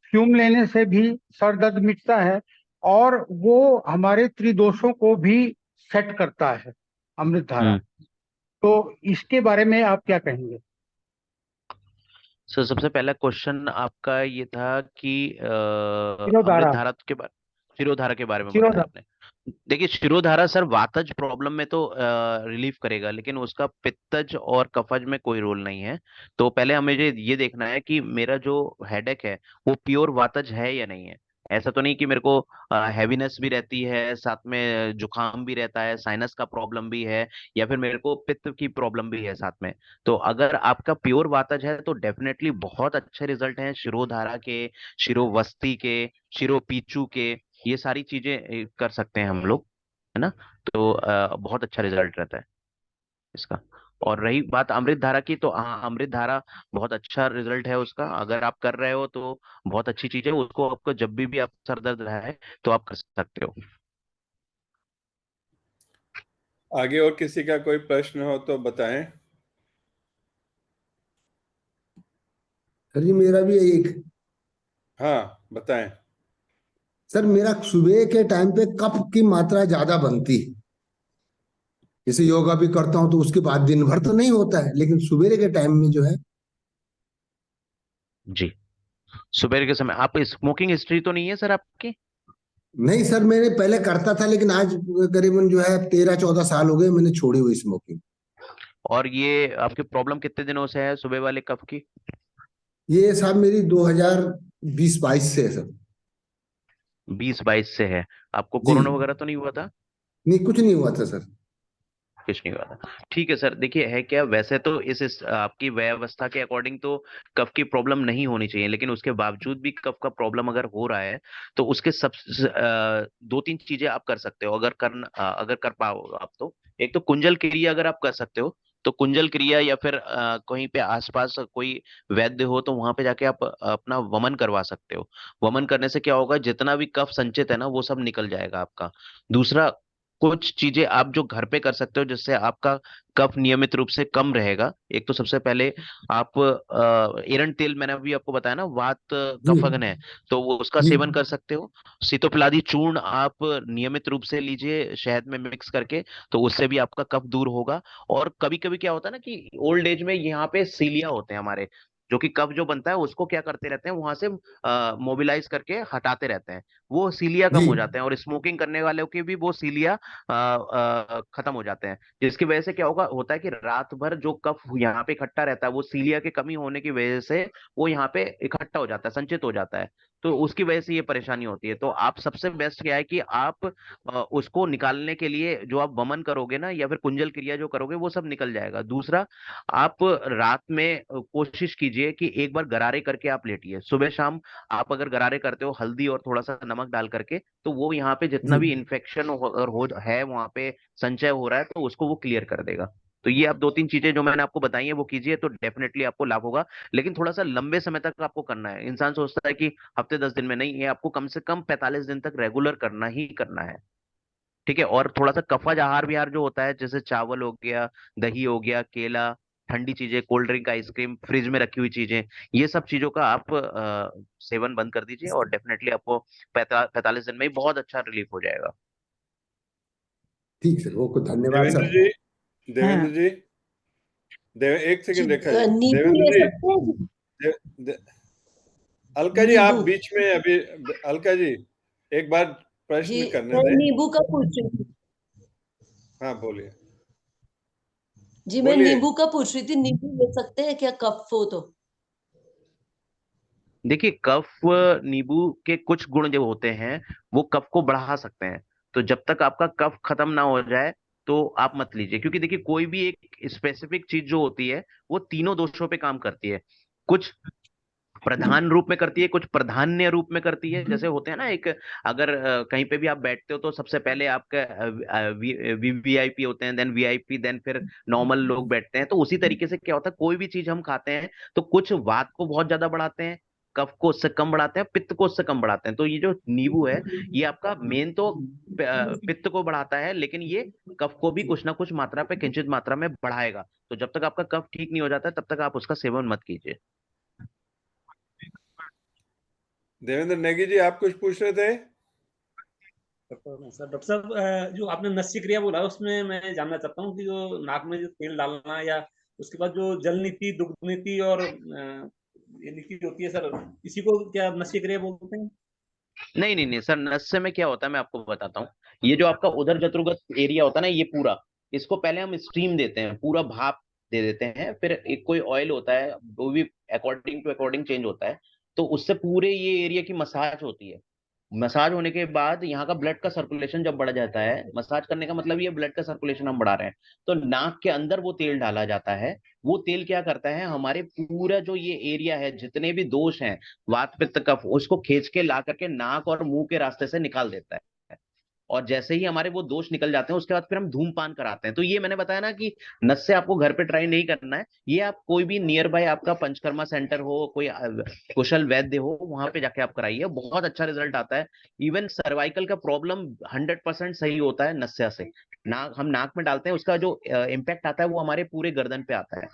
फ्यूम लेने से भी सर दर्द मिटता है, और वो हमारे त्रिदोषों को भी सेट करता है, अमृत धारा। हम्म तो इसके बारे में आप क्या कहेंगे? सर, सबसे पहला क्वेश्चन आपका ये था कि अमृत शिरोधारा, धारा के बारे, शिरोधारा के बारे में बताया शिरोधारा। आपने। देखिए, शिरोधारा सर वातज प्रॉब्लम में तो रिलीफ करेगा, लेकिन उसका पित्तज और कफज में कोई रोल नहीं है। तो पहले हमें ये देखना है कि मेरा जो हेडेक है वो प्योर वातज है या नहीं है। ऐसा तो नहीं कि मेरे को हैवीनेस भी रहती है, साथ में जुकाम भी रहता है, साइनस का प्रॉब्लम भी है, या फिर मेरे को पित्त की प्रॉब्लम भी है साथ में। तो अगर आपका प्योर वातज है तो डेफिनेटली बहुत अच्छे रिजल्ट हैं शिरोधारा के, शिरोवस्ती के, शिरोपीचू के। ये सारी चीजें कर सकते हैं हम लोग, है ना। तो बहुत अच्छा रिजल्ट रहता है इसका। और रही बात अमृत धारा की, तो हाँ, अमृत धारा बहुत अच्छा रिजल्ट है उसका। अगर आप कर रहे हो तो बहुत अच्छी चीज है। उसको आपको जब भी आप सर दर्द रहा है तो आप कर सकते हो। आगे और किसी का कोई प्रश्न हो तो बताएं। सर जी मेरा भी है एक। हाँ, बताएं। सर मेरा सुबह के टाइम पे कफ की मात्रा ज्यादा बनती है। जैसे योगा भी करता हूँ तो उसके बाद दिन भर तो नहीं होता है, लेकिन सुबह के टाइम में जो है। जी, सुबह के समय आप स्मोकिंग हिस्ट्री तो नहीं है सर आपकी? नहीं सर, मैंने पहले करता था, लेकिन आज करीबन जो है 13-14 साल हो गए मैंने छोड़ी हुई स्मोकिंग। और ये आपकी प्रॉब्लम कितने दिनों से है सुबह वाले कफ की? ये साहब मेरी 2020-22 से है सर। 20-22 से है। आपको जी। कोरोना वगैरह तो नहीं हुआ था? नहीं, कुछ नहीं हुआ था सर। कुछ नहीं हुआ था। ठीक है सर, देखिए है क्या, वैसे तो इस आपकी व्यवस्था के अकॉर्डिंग तो कफ की प्रॉब्लम नहीं होनी चाहिए, लेकिन उसके बावजूद भी कफ का प्रॉब्लम अगर हो रहा है तो उसके सब 2-3 चीजें आप कर सकते हो, अगर कर पाओ आप तो। एक तो कुंजल क्रिया अगर आप कर सकते हो तो कुंजल क्रिया, या फिर कहीं पे आसपास कोई वैद्य हो तो वहां पे जाके आप अपना वमन करवा सकते हो। वमन करने से क्या होगा, जितना भी कफ संचित है ना वो सब निकल जाएगा आपका। दूसरा, कुछ चीजें आप जो घर पे कर सकते हो जिससे आपका कफ नियमित रूप से कम रहेगा। एक तो सबसे पहले आप एरंड तेल, मैंने अभी आपको बताया ना, वात जी। कफगन है तो वो उसका जी। सेवन कर सकते हो। सीतोपलादी चूर्ण आप नियमित रूप से लीजिए शहद में मिक्स करके, तो उससे भी आपका कफ दूर होगा। और कभी कभी क्या होता है ना कि ओल्ड एज में यहाँ पे सीलिया होते हैं हमारे, जो कि कफ जो बनता है उसको क्या करते रहते हैं, वहां से मोबिलाइज करके हटाते रहते हैं। वो सीलिया कम जी। हो जाते हैं, और स्मोकिंग करने वालों के भी वो सीलिया खत्म हो जाते हैं। जिसकी वजह से क्या होता है कि रात भर जो कफ यहाँ पे इकट्ठा रहता है वो सीलिया के कमी होने की वजह से वो यहाँ पे इकट्ठा हो जाता है, संचित हो जाता है। तो उसकी वजह से ये परेशानी होती है। तो आप सबसे बेस्ट क्या है कि आप उसको निकालने के लिए जो आप वमन करोगे ना, या फिर कुंजल क्रिया जो करोगे, वो सब निकल जाएगा। दूसरा, आप रात में कोशिश कीजिए कि एक बार गरारे करके आप लेटिए सुबह शाम। आप अगर गरारे करते हो हल्दी और थोड़ा सा नमक डाल करके, तो वो यहाँ पे जितना जी। भी इन्फेक्शन हो है वहां पे संचय हो रहा है तो उसको वो क्लियर कर देगा। तो ये आप 2-3 चीजें जो मैंने आपको बताई है वो कीजिए तो डेफिनेटली आपको लाभ होगा। लेकिन थोड़ा सा लंबे समय तक आपको करना है। इंसान सोचता है कि हफ्ते 10 दिन में, नहीं, ये आपको कम से कम 45 दिन तक रेगुलर करना ही करना है। ठीक है। और थोड़ा सा कफज आहार विहार जो होता है, जैसे चावल हो गया, दही हो गया, केला, ठंडी चीजें, कोल्ड ड्रिंक, आइसक्रीम, फ्रिज में रखी हुई चीजें, ये सब चीजों का आप सेवन बंद कर दीजिए, और डेफिनेटली आपको 45 दिन में ही बहुत अच्छा रिलीफ हो जाएगा। ठीक सर, ओके, धन्यवाद देवेंद्र सर। जी, देवेंद्र हाँ जी, एक जी, सेकंड रेखा जी, नींबू देवेंद्र ले जी, सकते हैं जी? दे, दे, अलका जी आप नींबू। बीच में अभी, अलका जी एक बार जी प्रश्न करने मैं दें। नींबू का पूछ रही थी। हाँ बोलिए, जी मैं बोलिए। नींबू का पूछ रही थी, नींबू ले सकते हैं क्या कफ हो तो? देखिए, कफ, नींबू के कुछ गुण जो होते हैं वो कफ को बढ़ा सकते हैं। तो जब तक आपका कफ खत्म ना हो जाए तो आप मत लीजिए, क्योंकि देखिए कोई भी एक स्पेसिफिक चीज जो होती है वो तीनों दोषों पे काम करती है। कुछ प्रधान रूप में करती है, कुछ प्राधान्य रूप में करती है। जैसे होते हैं ना, एक, अगर कहीं पे भी आप बैठते हो तो सबसे पहले आपका वीवीआईपी होते हैं, देन वीआईपी, देन फिर नॉर्मल लोग बैठते हैं। तो उसी तरीके से क्या होता है, कोई भी चीज हम खाते हैं तो कुछ वात को बहुत ज्यादा बढ़ाते हैं, कफ को उससे कम बढ़ाते हैं, पित्त को उससे कम बढ़ाते हैं। तो ये जो नींबू है ये आपका मेन तो पित्त को बढ़ाता है, लेकिन ये कफ को भी कुछ ना कुछ मात्रा पे, किंचित मात्रा में बढ़ाएगा। तो जब तक आपका कफ ठीक नहीं हो जाता है तब तक आप उसका सेवन मत कीजिए। देवेंद्र नेगी जी आप कुछ पूछ रहे थे? डॉक्टर साहब, जो आपने नस्य क्रिया बोला उसमें मैं जानना चाहता हूँ कि जो नाक में जो तेल डालना, या उसके बाद जो जल नीति, दुग्ध नीति और ये नीति होती है सर, इसी को क्या नस्य क्रिया बोलते हैं? नहीं नहीं नहीं सर, नस्य में क्या होता है मैं आपको बताता हूँ। ये जो आपका उदर जत्रुगत एरिया होता है ना, ये पूरा, इसको पहले हम स्टीम देते हैं, पूरा भाप दे देते हैं। फिर एक कोई ऑयल होता है, वो भी अकॉर्डिंग टू अकॉर्डिंग चेंज होता है। तो उससे पूरे ये एरिया की मसाज होती है। मसाज होने के बाद यहाँ का ब्लड का सर्कुलेशन जब बढ़ जाता है, मसाज करने का मतलब ये ब्लड का सर्कुलेशन हम बढ़ा रहे हैं, तो नाक के अंदर वो तेल डाला जाता है। वो तेल क्या करता है, हमारे पूरा जो ये एरिया है, जितने भी दोष हैं, वात पित्त कफ, उसको खींच के ला करके नाक और मुंह के रास्ते से निकाल देता है। और जैसे ही हमारे वो दोष निकल जाते हैं उसके बाद फिर हम धूमपान कराते हैं। तो ये मैंने बताया ना कि नस से आपको घर पे ट्राई नहीं करना है, ये आप कोई भी नियर बाय आपका पंचकर्मा सेंटर हो, कोई कुशल वैद्य हो, वहां पे जाके आप कराइए, बहुत अच्छा रिजल्ट आता है। इवन सर्वाइकल का प्रॉब्लम 100% सही होता है नस्या से। हम नाक में डालते हैं, उसका जो इम्पैक्ट आता है वो हमारे पूरे गर्दन पे आता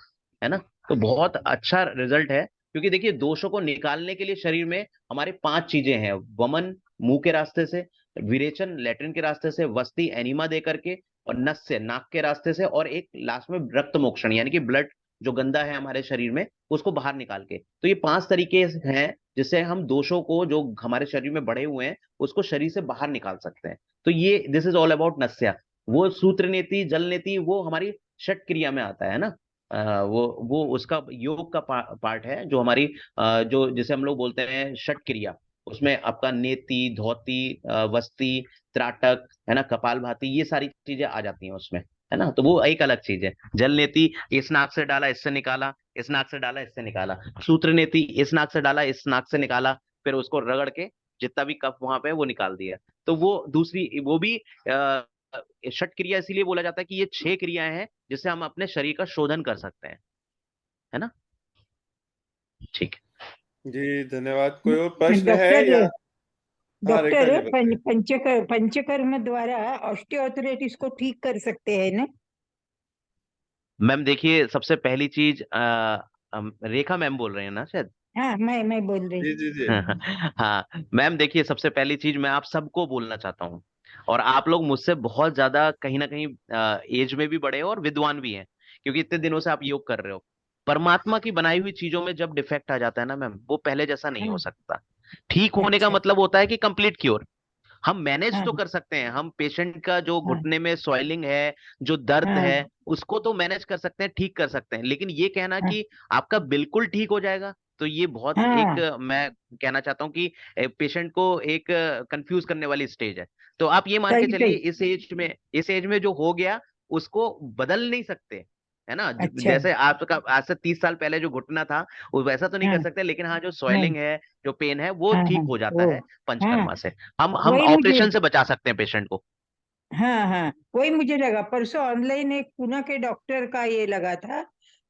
है ना। तो बहुत अच्छा रिजल्ट है, क्योंकि देखिए दोषों को निकालने के लिए शरीर में हमारे 5 चीजें हैं। वमन मुंह के रास्ते से, विरेचन लैट्रिन के रास्ते से, वस्ती एनिमा दे करके, और नस से नाक के रास्ते से, और एक लास्ट में रक्त मोक्षण यानी कि ब्लड जो गंदा है हमारे शरीर में उसको बाहर निकाल के। तो ये 5 तरीके हैं जिससे हम दोषों को जो हमारे शरीर में बढ़े हुए हैं उसको शरीर से बाहर निकाल सकते हैं। तो ये दिस इज ऑल अबाउट नस्या। वो सूत्र नीति जल नीति वो हमारी षट क्रिया में आता है ना। वो उसका योग का पार्ट है, जो हमारी जो जिसे हम लोग बोलते हैं षट क्रिया। उसमें आपका नेति, धौती, वस्ती, त्राटक, है ना, कपालभाति, ये सारी चीजें आ जाती हैं उसमें, है ना। तो वो एक अलग चीज है। जल नेति इस नाक से डाला इससे निकाला, इस नाक से डाला इससे निकाला। सूत्र नेति इस नाक से डाला इस नाक से निकाला, फिर उसको रगड़ के जितना भी कफ वहां पे है वो निकाल दिया। तो वो दूसरी वो भी षट क्रिया इसीलिए बोला जाता है कि ये 6 क्रियाएं हैं जिससे हम अपने शरीर का शोधन कर सकते हैं, है ना। ठीक है। जी धन्यवाद। कोई और प्रश्न है या? हाँ रेखा डॉक्टर जी बताइए। पंचकर्म द्वारा ऑस्टियोआर्थराइटिस को ठीक कर सकते हैं ना? मैम देखिए, सबसे पहली चीज रेखा मैम बोल रहे हैं ना शायद। हाँ, मैं बोल रही जी हूँ। जी जी। हाँ मैम, देखिए सबसे पहली चीज मैं आप सबको बोलना चाहता हूँ, और आप लोग मुझसे बहुत ज्यादा कहीं ना कहीं एज में भी बड़े हो और विद्वान भी हैं, क्योंकि इतने दिनों से आप योग कर रहे हो। परमात्मा की बनाई हुई चीजों में जब डिफेक्ट आ जाता है ना मैम, वो पहले जैसा नहीं हो हाँ, सकता। ठीक होने का अच्छा, मतलब होता है कि कंप्लीट क्योर। हम मैनेज हाँ, तो कर सकते हैं, हम पेशेंट का जो हाँ, घुटने में स्वेलिंग है, जो दर्द हाँ, है, उसको तो मैनेज कर सकते हैं, ठीक कर सकते हैं। लेकिन ये कहना हाँ, कि आपका बिल्कुल ठीक हो जाएगा, तो ये बहुत एक हाँ, मैं कहना चाहता हूँ कि पेशेंट को एक कंफ्यूज करने वाली स्टेज है। तो आप ये मान के सही चलिए सही, इस एज में जो हो गया उसको बदल नहीं सकते, है ना। अच्छा, जैसे आपका आज से 30 साल पहले जो घुटना था वो वैसा तो नहीं हाँ, कर सकते, लेकिन हाँ जो नहीं, स्वेलिंग है, जो पेन है, वो हाँ, ठीक हाँ, हो जाता वो, है पंचकर्मा हाँ, से। हम वही मुझे, ऑपरेशन से बचा सकते हैं पेशेंट को। हाँ, हाँ, वही मुझे लगा। परसों ऑनलाइन एक पुणे के डॉक्टर का ये लगा था,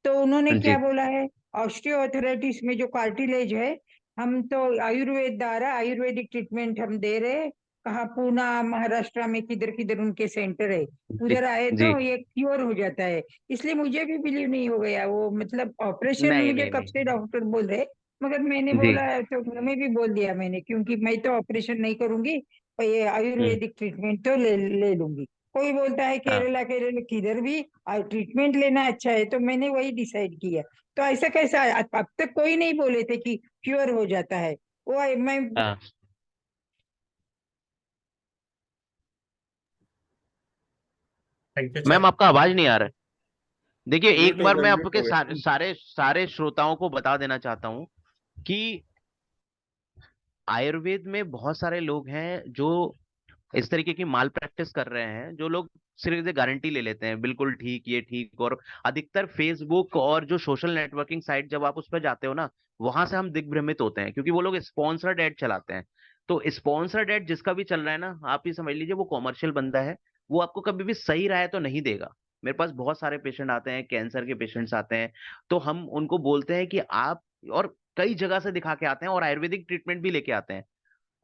तो उन्होंने क्या जी बोला है, ऑस्टियोआर्थराइटिस में जो कार्टिलेज है, हम तो आयुर्वेद द्वारा आयुर्वेदिक ट्रीटमेंट हम दे रहे हैं। कहाँ, पूना महाराष्ट्र में किधर किधर उनके सेंटर है, जी उधर आए जी। तो ये क्योर हो जाता है। इसलिए मुझे भी बिलीव नहीं हो गया वो, मतलब ऑपरेशन नहीं मुझे नहीं कब से नहीं। डॉक्टर बोल रहे, मगर मैंने जी। बोला तो मैं भी बोल दिया मैंने, क्योंकि मैं तो ऑपरेशन नहीं करूंगी और ये हम्म। आयुर्वेदिक ट्रीटमेंट तो ले ले लूंगी। कोई बोलता है हाँ केरला केरला किधर भी ट्रीटमेंट लेना अच्छा है, तो मैंने वही डिसाइड किया। तो ऐसा कैसा अब तक कोई नहीं बोले थे कि क्योर हो जाता है। मैं, हाँ। Thank you ma'am sir. आपका आवाज नहीं आ रहा है। देखिए एक म्यूट हो बार गया, मैं म्यूट हो आपके गया। सारे सारे श्रोताओं को बता देना चाहता हूँ कि आयुर्वेद में बहुत सारे लोग हैं जो इस तरीके की माल प्रैक्टिस कर रहे हैं, जो लोग सिर्फ से गारंटी ले लेते हैं बिल्कुल ठीक, ये ठीक। और अधिकतर फेसबुक और जो सोशल नेटवर्किंग साइट जब आप उस पर जाते हो ना, वहां से हम दिग्भ्रमित होते हैं, क्योंकि वो लोग स्पॉन्सर्ड एड चलाते हैं। तो स्पॉन्सर्ड एड जिसका भी चल रहा है ना, आप ही समझ लीजिए वो कॉमर्शियल बंदा है। वो आपको कभी भी सही राय तो नहीं देगा। मेरे पास बहुत सारे पेशेंट आते हैं, कैंसर के पेशेंट्स आते हैं, तो हम उनको बोलते हैं कि आप, और कई जगह से दिखा के आते हैं और आयुर्वेदिक ट्रीटमेंट भी लेके आते हैं,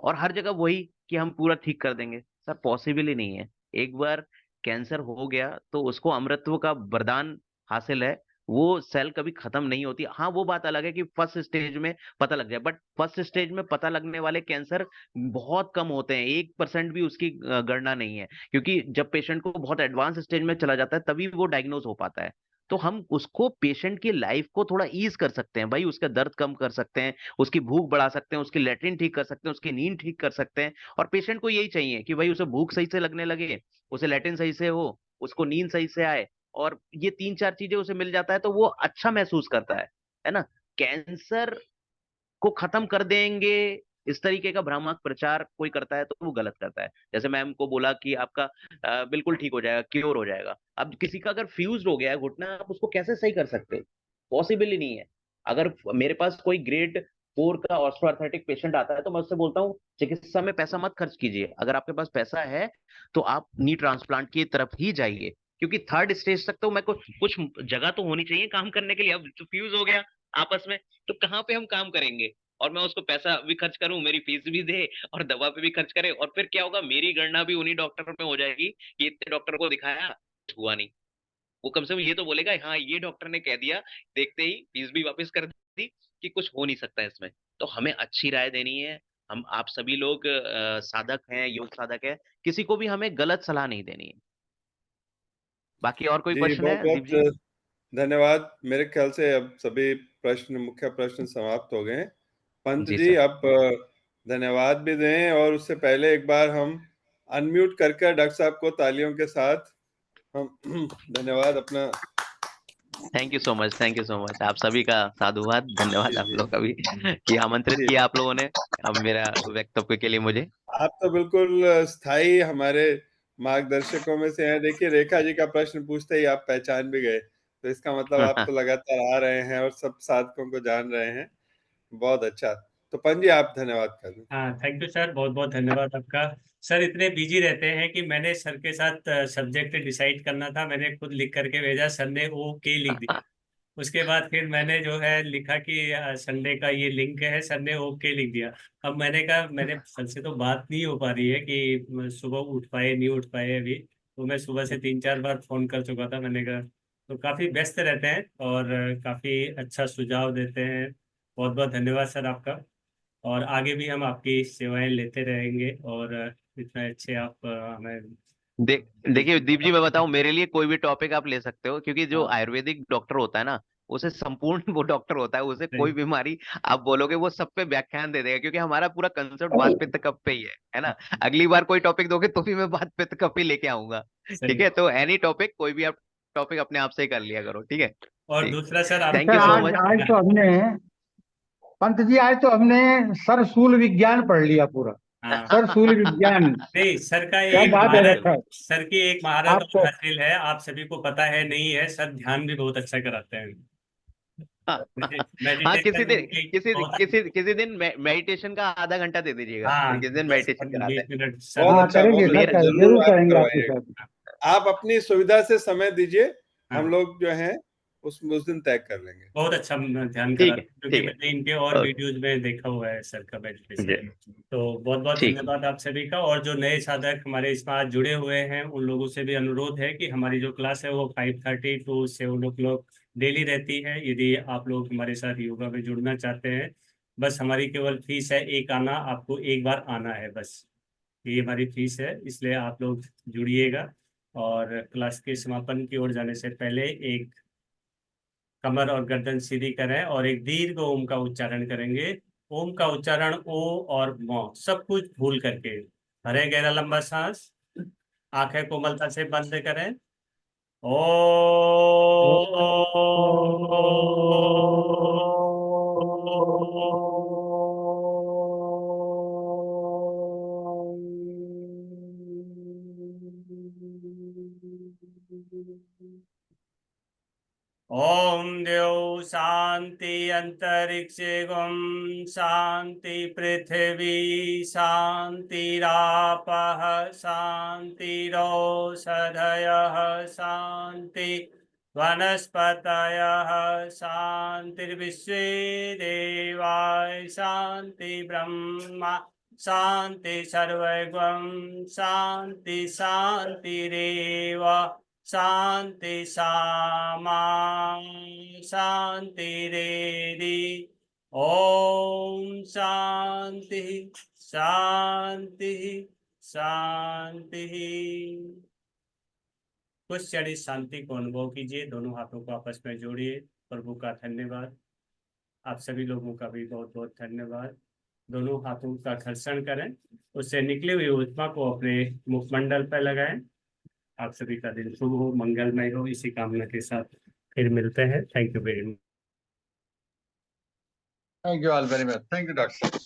और हर जगह वही कि हम पूरा ठीक कर देंगे। सर पॉसिबल ही नहीं है। एक बार कैंसर हो गया तो उसको अमरत्व का वरदान हासिल है। वो सेल कभी खत्म नहीं होती। हाँ वो बात अलग है कि फर्स्ट स्टेज में पता लग जाए, बट फर्स्ट स्टेज में पता लगने वाले कैंसर बहुत कम होते हैं, 1% भी उसकी गणना नहीं है, क्योंकि जब पेशेंट को बहुत एडवांस स्टेज में चला जाता है तभी वो डायग्नोज हो पाता है। तो हम उसको, पेशेंट की लाइफ को थोड़ा ईज कर सकते हैं भाई, उसका दर्द कम कर सकते हैं, उसकी भूख बढ़ा सकते हैं, उसकी लेटरिन ठीक कर सकते हैं, उसकी नींद ठीक कर सकते हैं। और पेशेंट को यही चाहिए कि भाई उसे भूख सही से लगने लगे, उसे लेटरिन सही से हो, उसको नींद सही से आए, और ये 3-4 चीजें उसे मिल जाता है तो वो अच्छा महसूस करता है ना। कैंसर को खत्म कर देंगे इस तरीके का भ्रामक प्रचार कोई करता है तो वो गलत करता है। जैसे मैम को बोला कि आपका बिल्कुल ठीक हो जाएगा, क्योर हो जाएगा। अब किसी का अगर फ्यूज हो गया है घुटना, आप उसको कैसे सही कर सकते? पॉसिबल ही नहीं है। अगर मेरे पास कोई ग्रेड 4 का ऑस्टियोआर्थराइटिक पेशेंट आता है तो मैं उससे बोलता हूँ चिकित्सा में पैसा मत खर्च कीजिए, अगर आपके पास पैसा है तो आप नी ट्रांसप्लांट की तरफ ही जाइए, क्योंकि 3rd स्टेज तक तो मैं कुछ जगह तो होनी चाहिए काम करने के लिए। अब तो फ्यूज हो गया आपस में, तो कहाँ पे हम काम करेंगे? और मैं उसको पैसा भी खर्च करूं, मेरी फीस भी दे और दवा पे भी खर्च करे, और फिर क्या होगा, मेरी गणना भी उन्हीं डॉक्टर में हो जाएगी कि इतने डॉक्टर को दिखाया कुछ हुआ नहीं। वो कम से कम ये तो बोलेगा हाँ ये डॉक्टर ने कह दिया, देखते ही फीस भी वापस कर दी कि कुछ हो नहीं सकता इसमें। तो हमें अच्छी राय देनी है। हम आप सभी लोग साधक हैं, योग साधक है, किसी को भी हमें गलत सलाह नहीं देनी है। बाकी और कोई जी, प्रश्न है दीप जी? बहुत-बहुत धन्यवाद। मेरे ख्याल से अब सभी मुख्य प्रश्न समाप्त हो गए हैं। पंत जी जी, सर। आप धन्यवाद भी दें, और उससे पहले एक बार हम अनम्यूट करके डॉक्टर साहब को तालियों के साथ हम धन्यवाद अपना। Thank you so much, thank you so much, आप सभी का साधुवाद, धन्यवाद जी, आप जी, लोग का भी कि आमंत्रित जी। किया आप लोगों ने अब मेरा वक्तव्य के लिए मुझे। आप तो बिल्कुल स्थायी हमारे मार्गदर्शकों में से हैं। देखिए, रेखा जी का प्रश्न पूछते ही आप पहचान भी गए, तो इसका मतलब आप तो लगातार आ रहे हैं और सब साधकों को जान रहे हैं। बहुत अच्छा। तो पंत जी, आप धन्यवाद कर दें। हाँ, थैंक यू सर, बहुत बहुत धन्यवाद आपका। सर इतने बिजी रहते हैं कि मैंने सर के साथ सब्जेक्ट डिसाइड करना था, मैंने खुद लिख करके भेजा, सर ने ओके लिख दिया। उसके बाद फिर मैंने जो है लिखा कि संडे का ये लिंक है, सर ने ओके लिख दिया। अब मैंने कहा मैंने सर से तो बात नहीं हो पा रही है कि सुबह उठ पाए नहीं उठ पाए अभी, तो मैं सुबह से 3-4 बार फोन कर चुका था। मैंने कहा तो काफी व्यस्त रहते हैं और काफी अच्छा सुझाव देते हैं। बहुत बहुत धन्यवाद सर आपका, और आगे भी हम आपकी सेवाएं लेते रहेंगे, और इतना अच्छे आप हमें देखिए दीप जी, मैं बताऊं, मेरे लिए कोई भी टॉपिक आप ले सकते हो, क्योंकि जो हाँ, आयुर्वेदिक डॉक्टर होता है ना, उसे संपूर्ण वो डॉक्टर होता है, उसे कोई नहीं, बीमारी आप बोलोगे वो सब पे व्याख्यान दे देगा, क्योंकि हमारा पूरा कंसेप्ट वात पित्त कफ पे ही है ना। अगली बार कोई टॉपिक दोगे तो भी मैं वात पित्त कफ ही लेके आऊंगा। ठीक सही। है, तो एनी टॉपिक, कोई भी आप टॉपिक अपने आप से ही कर लिया करो, ठीक है? और ठीक। दूसरा सर आप थैंक सर यू सो आज मच। आज तो हमने पंत जी आज तो हमने सरसूल विज्ञान पढ़ लिया पूरा। हाँ, सरसूल विज्ञान, नहीं सर का क्या एक बात है महारत, डॉक्टर सर की एक महारत और आपको। हासिल है, आप सभी को पता है नहीं है, सर ध्यान भी बहुत अच्छा कराते हैं। हाँ, किसी मेडिटेशन दिन उनकी किसी बहुत। किसी किसी दिन मेडिटेशन का आधा घंटा दे दीजिएगा, हाँ, किसी दिन 10 मेडिटेशन कराते 20 मिनट सर। बहुत हाँ अच्छा, करेंगे बहुत सर, अच्छा। मेरा जरूर आप करेंगे आपके करवाइएगा। साथ। आप अपनी सुविधा से समय दीजिए, हाँ, हम लोग जो हैं उस दिन तय कर लेंगे। बहुत अच्छा ध्यान ठीक कराते है, हैं, क्योंकि ठीक है। मैंने इनके और ओके वीडियोज में देखा हुआ है सर का मेडिटेशन। जी। तो बहुत बहुत ठीक। धन्यवाद आप सभी का, और जो नए साधक हमारे इसमें आज जुड़े हुए हैं उन लोगों से भी अनुरोध है कि हमारी जो क्लास है वो 5:30 to 7 o'clock डेली रहती है। यदि आप लोग हमारे साथ योगा में जुड़ना चाहते हैं, बस हमारी केवल फीस है एक आना, आपको एक बार आना है बस, ये हमारी फीस है, इसलिए आप लोग जुड़िएगा। और क्लास के समापन की ओर जाने से पहले एक कमर और गर्दन सीधी करें और एक दीर्घ ओम का उच्चारण करेंगे। ओम का उच्चारण ओ और मौ सब कुछ भूल करके, भरे गहरा लंबा सांस, आंखें कोमलता से बंद करें। ओ ओम देव शांति अंतरिक्षे गुम शांति पृथ्वी शांतिरापः शांतिरौषधयः शांति वनस्पतयः शांतिर्विश्वे देवाः शांति ब्रह्मा शांति सर्वैवं शांति शांतिरेव शांति सामा शांतिरेधि। ओम शांति शांति शांति। कुछ क्षण इस शांति को अनुभव कीजिए, दोनों हाथों को आपस में जोड़िए। प्रभु का धन्यवाद, आप सभी लोगों का भी बहुत बहुत धन्यवाद। दोनों हाथों का घर्षण करें, उससे निकली हुई ऊष्मा को अपने मुखमंडल पर लगाएं। आप सभी का दिन शुभ हो, मंगलमय हो, इसी कामना के साथ फिर मिलते हैं। Thank you very much. Thank you all very much. Thank you doctor.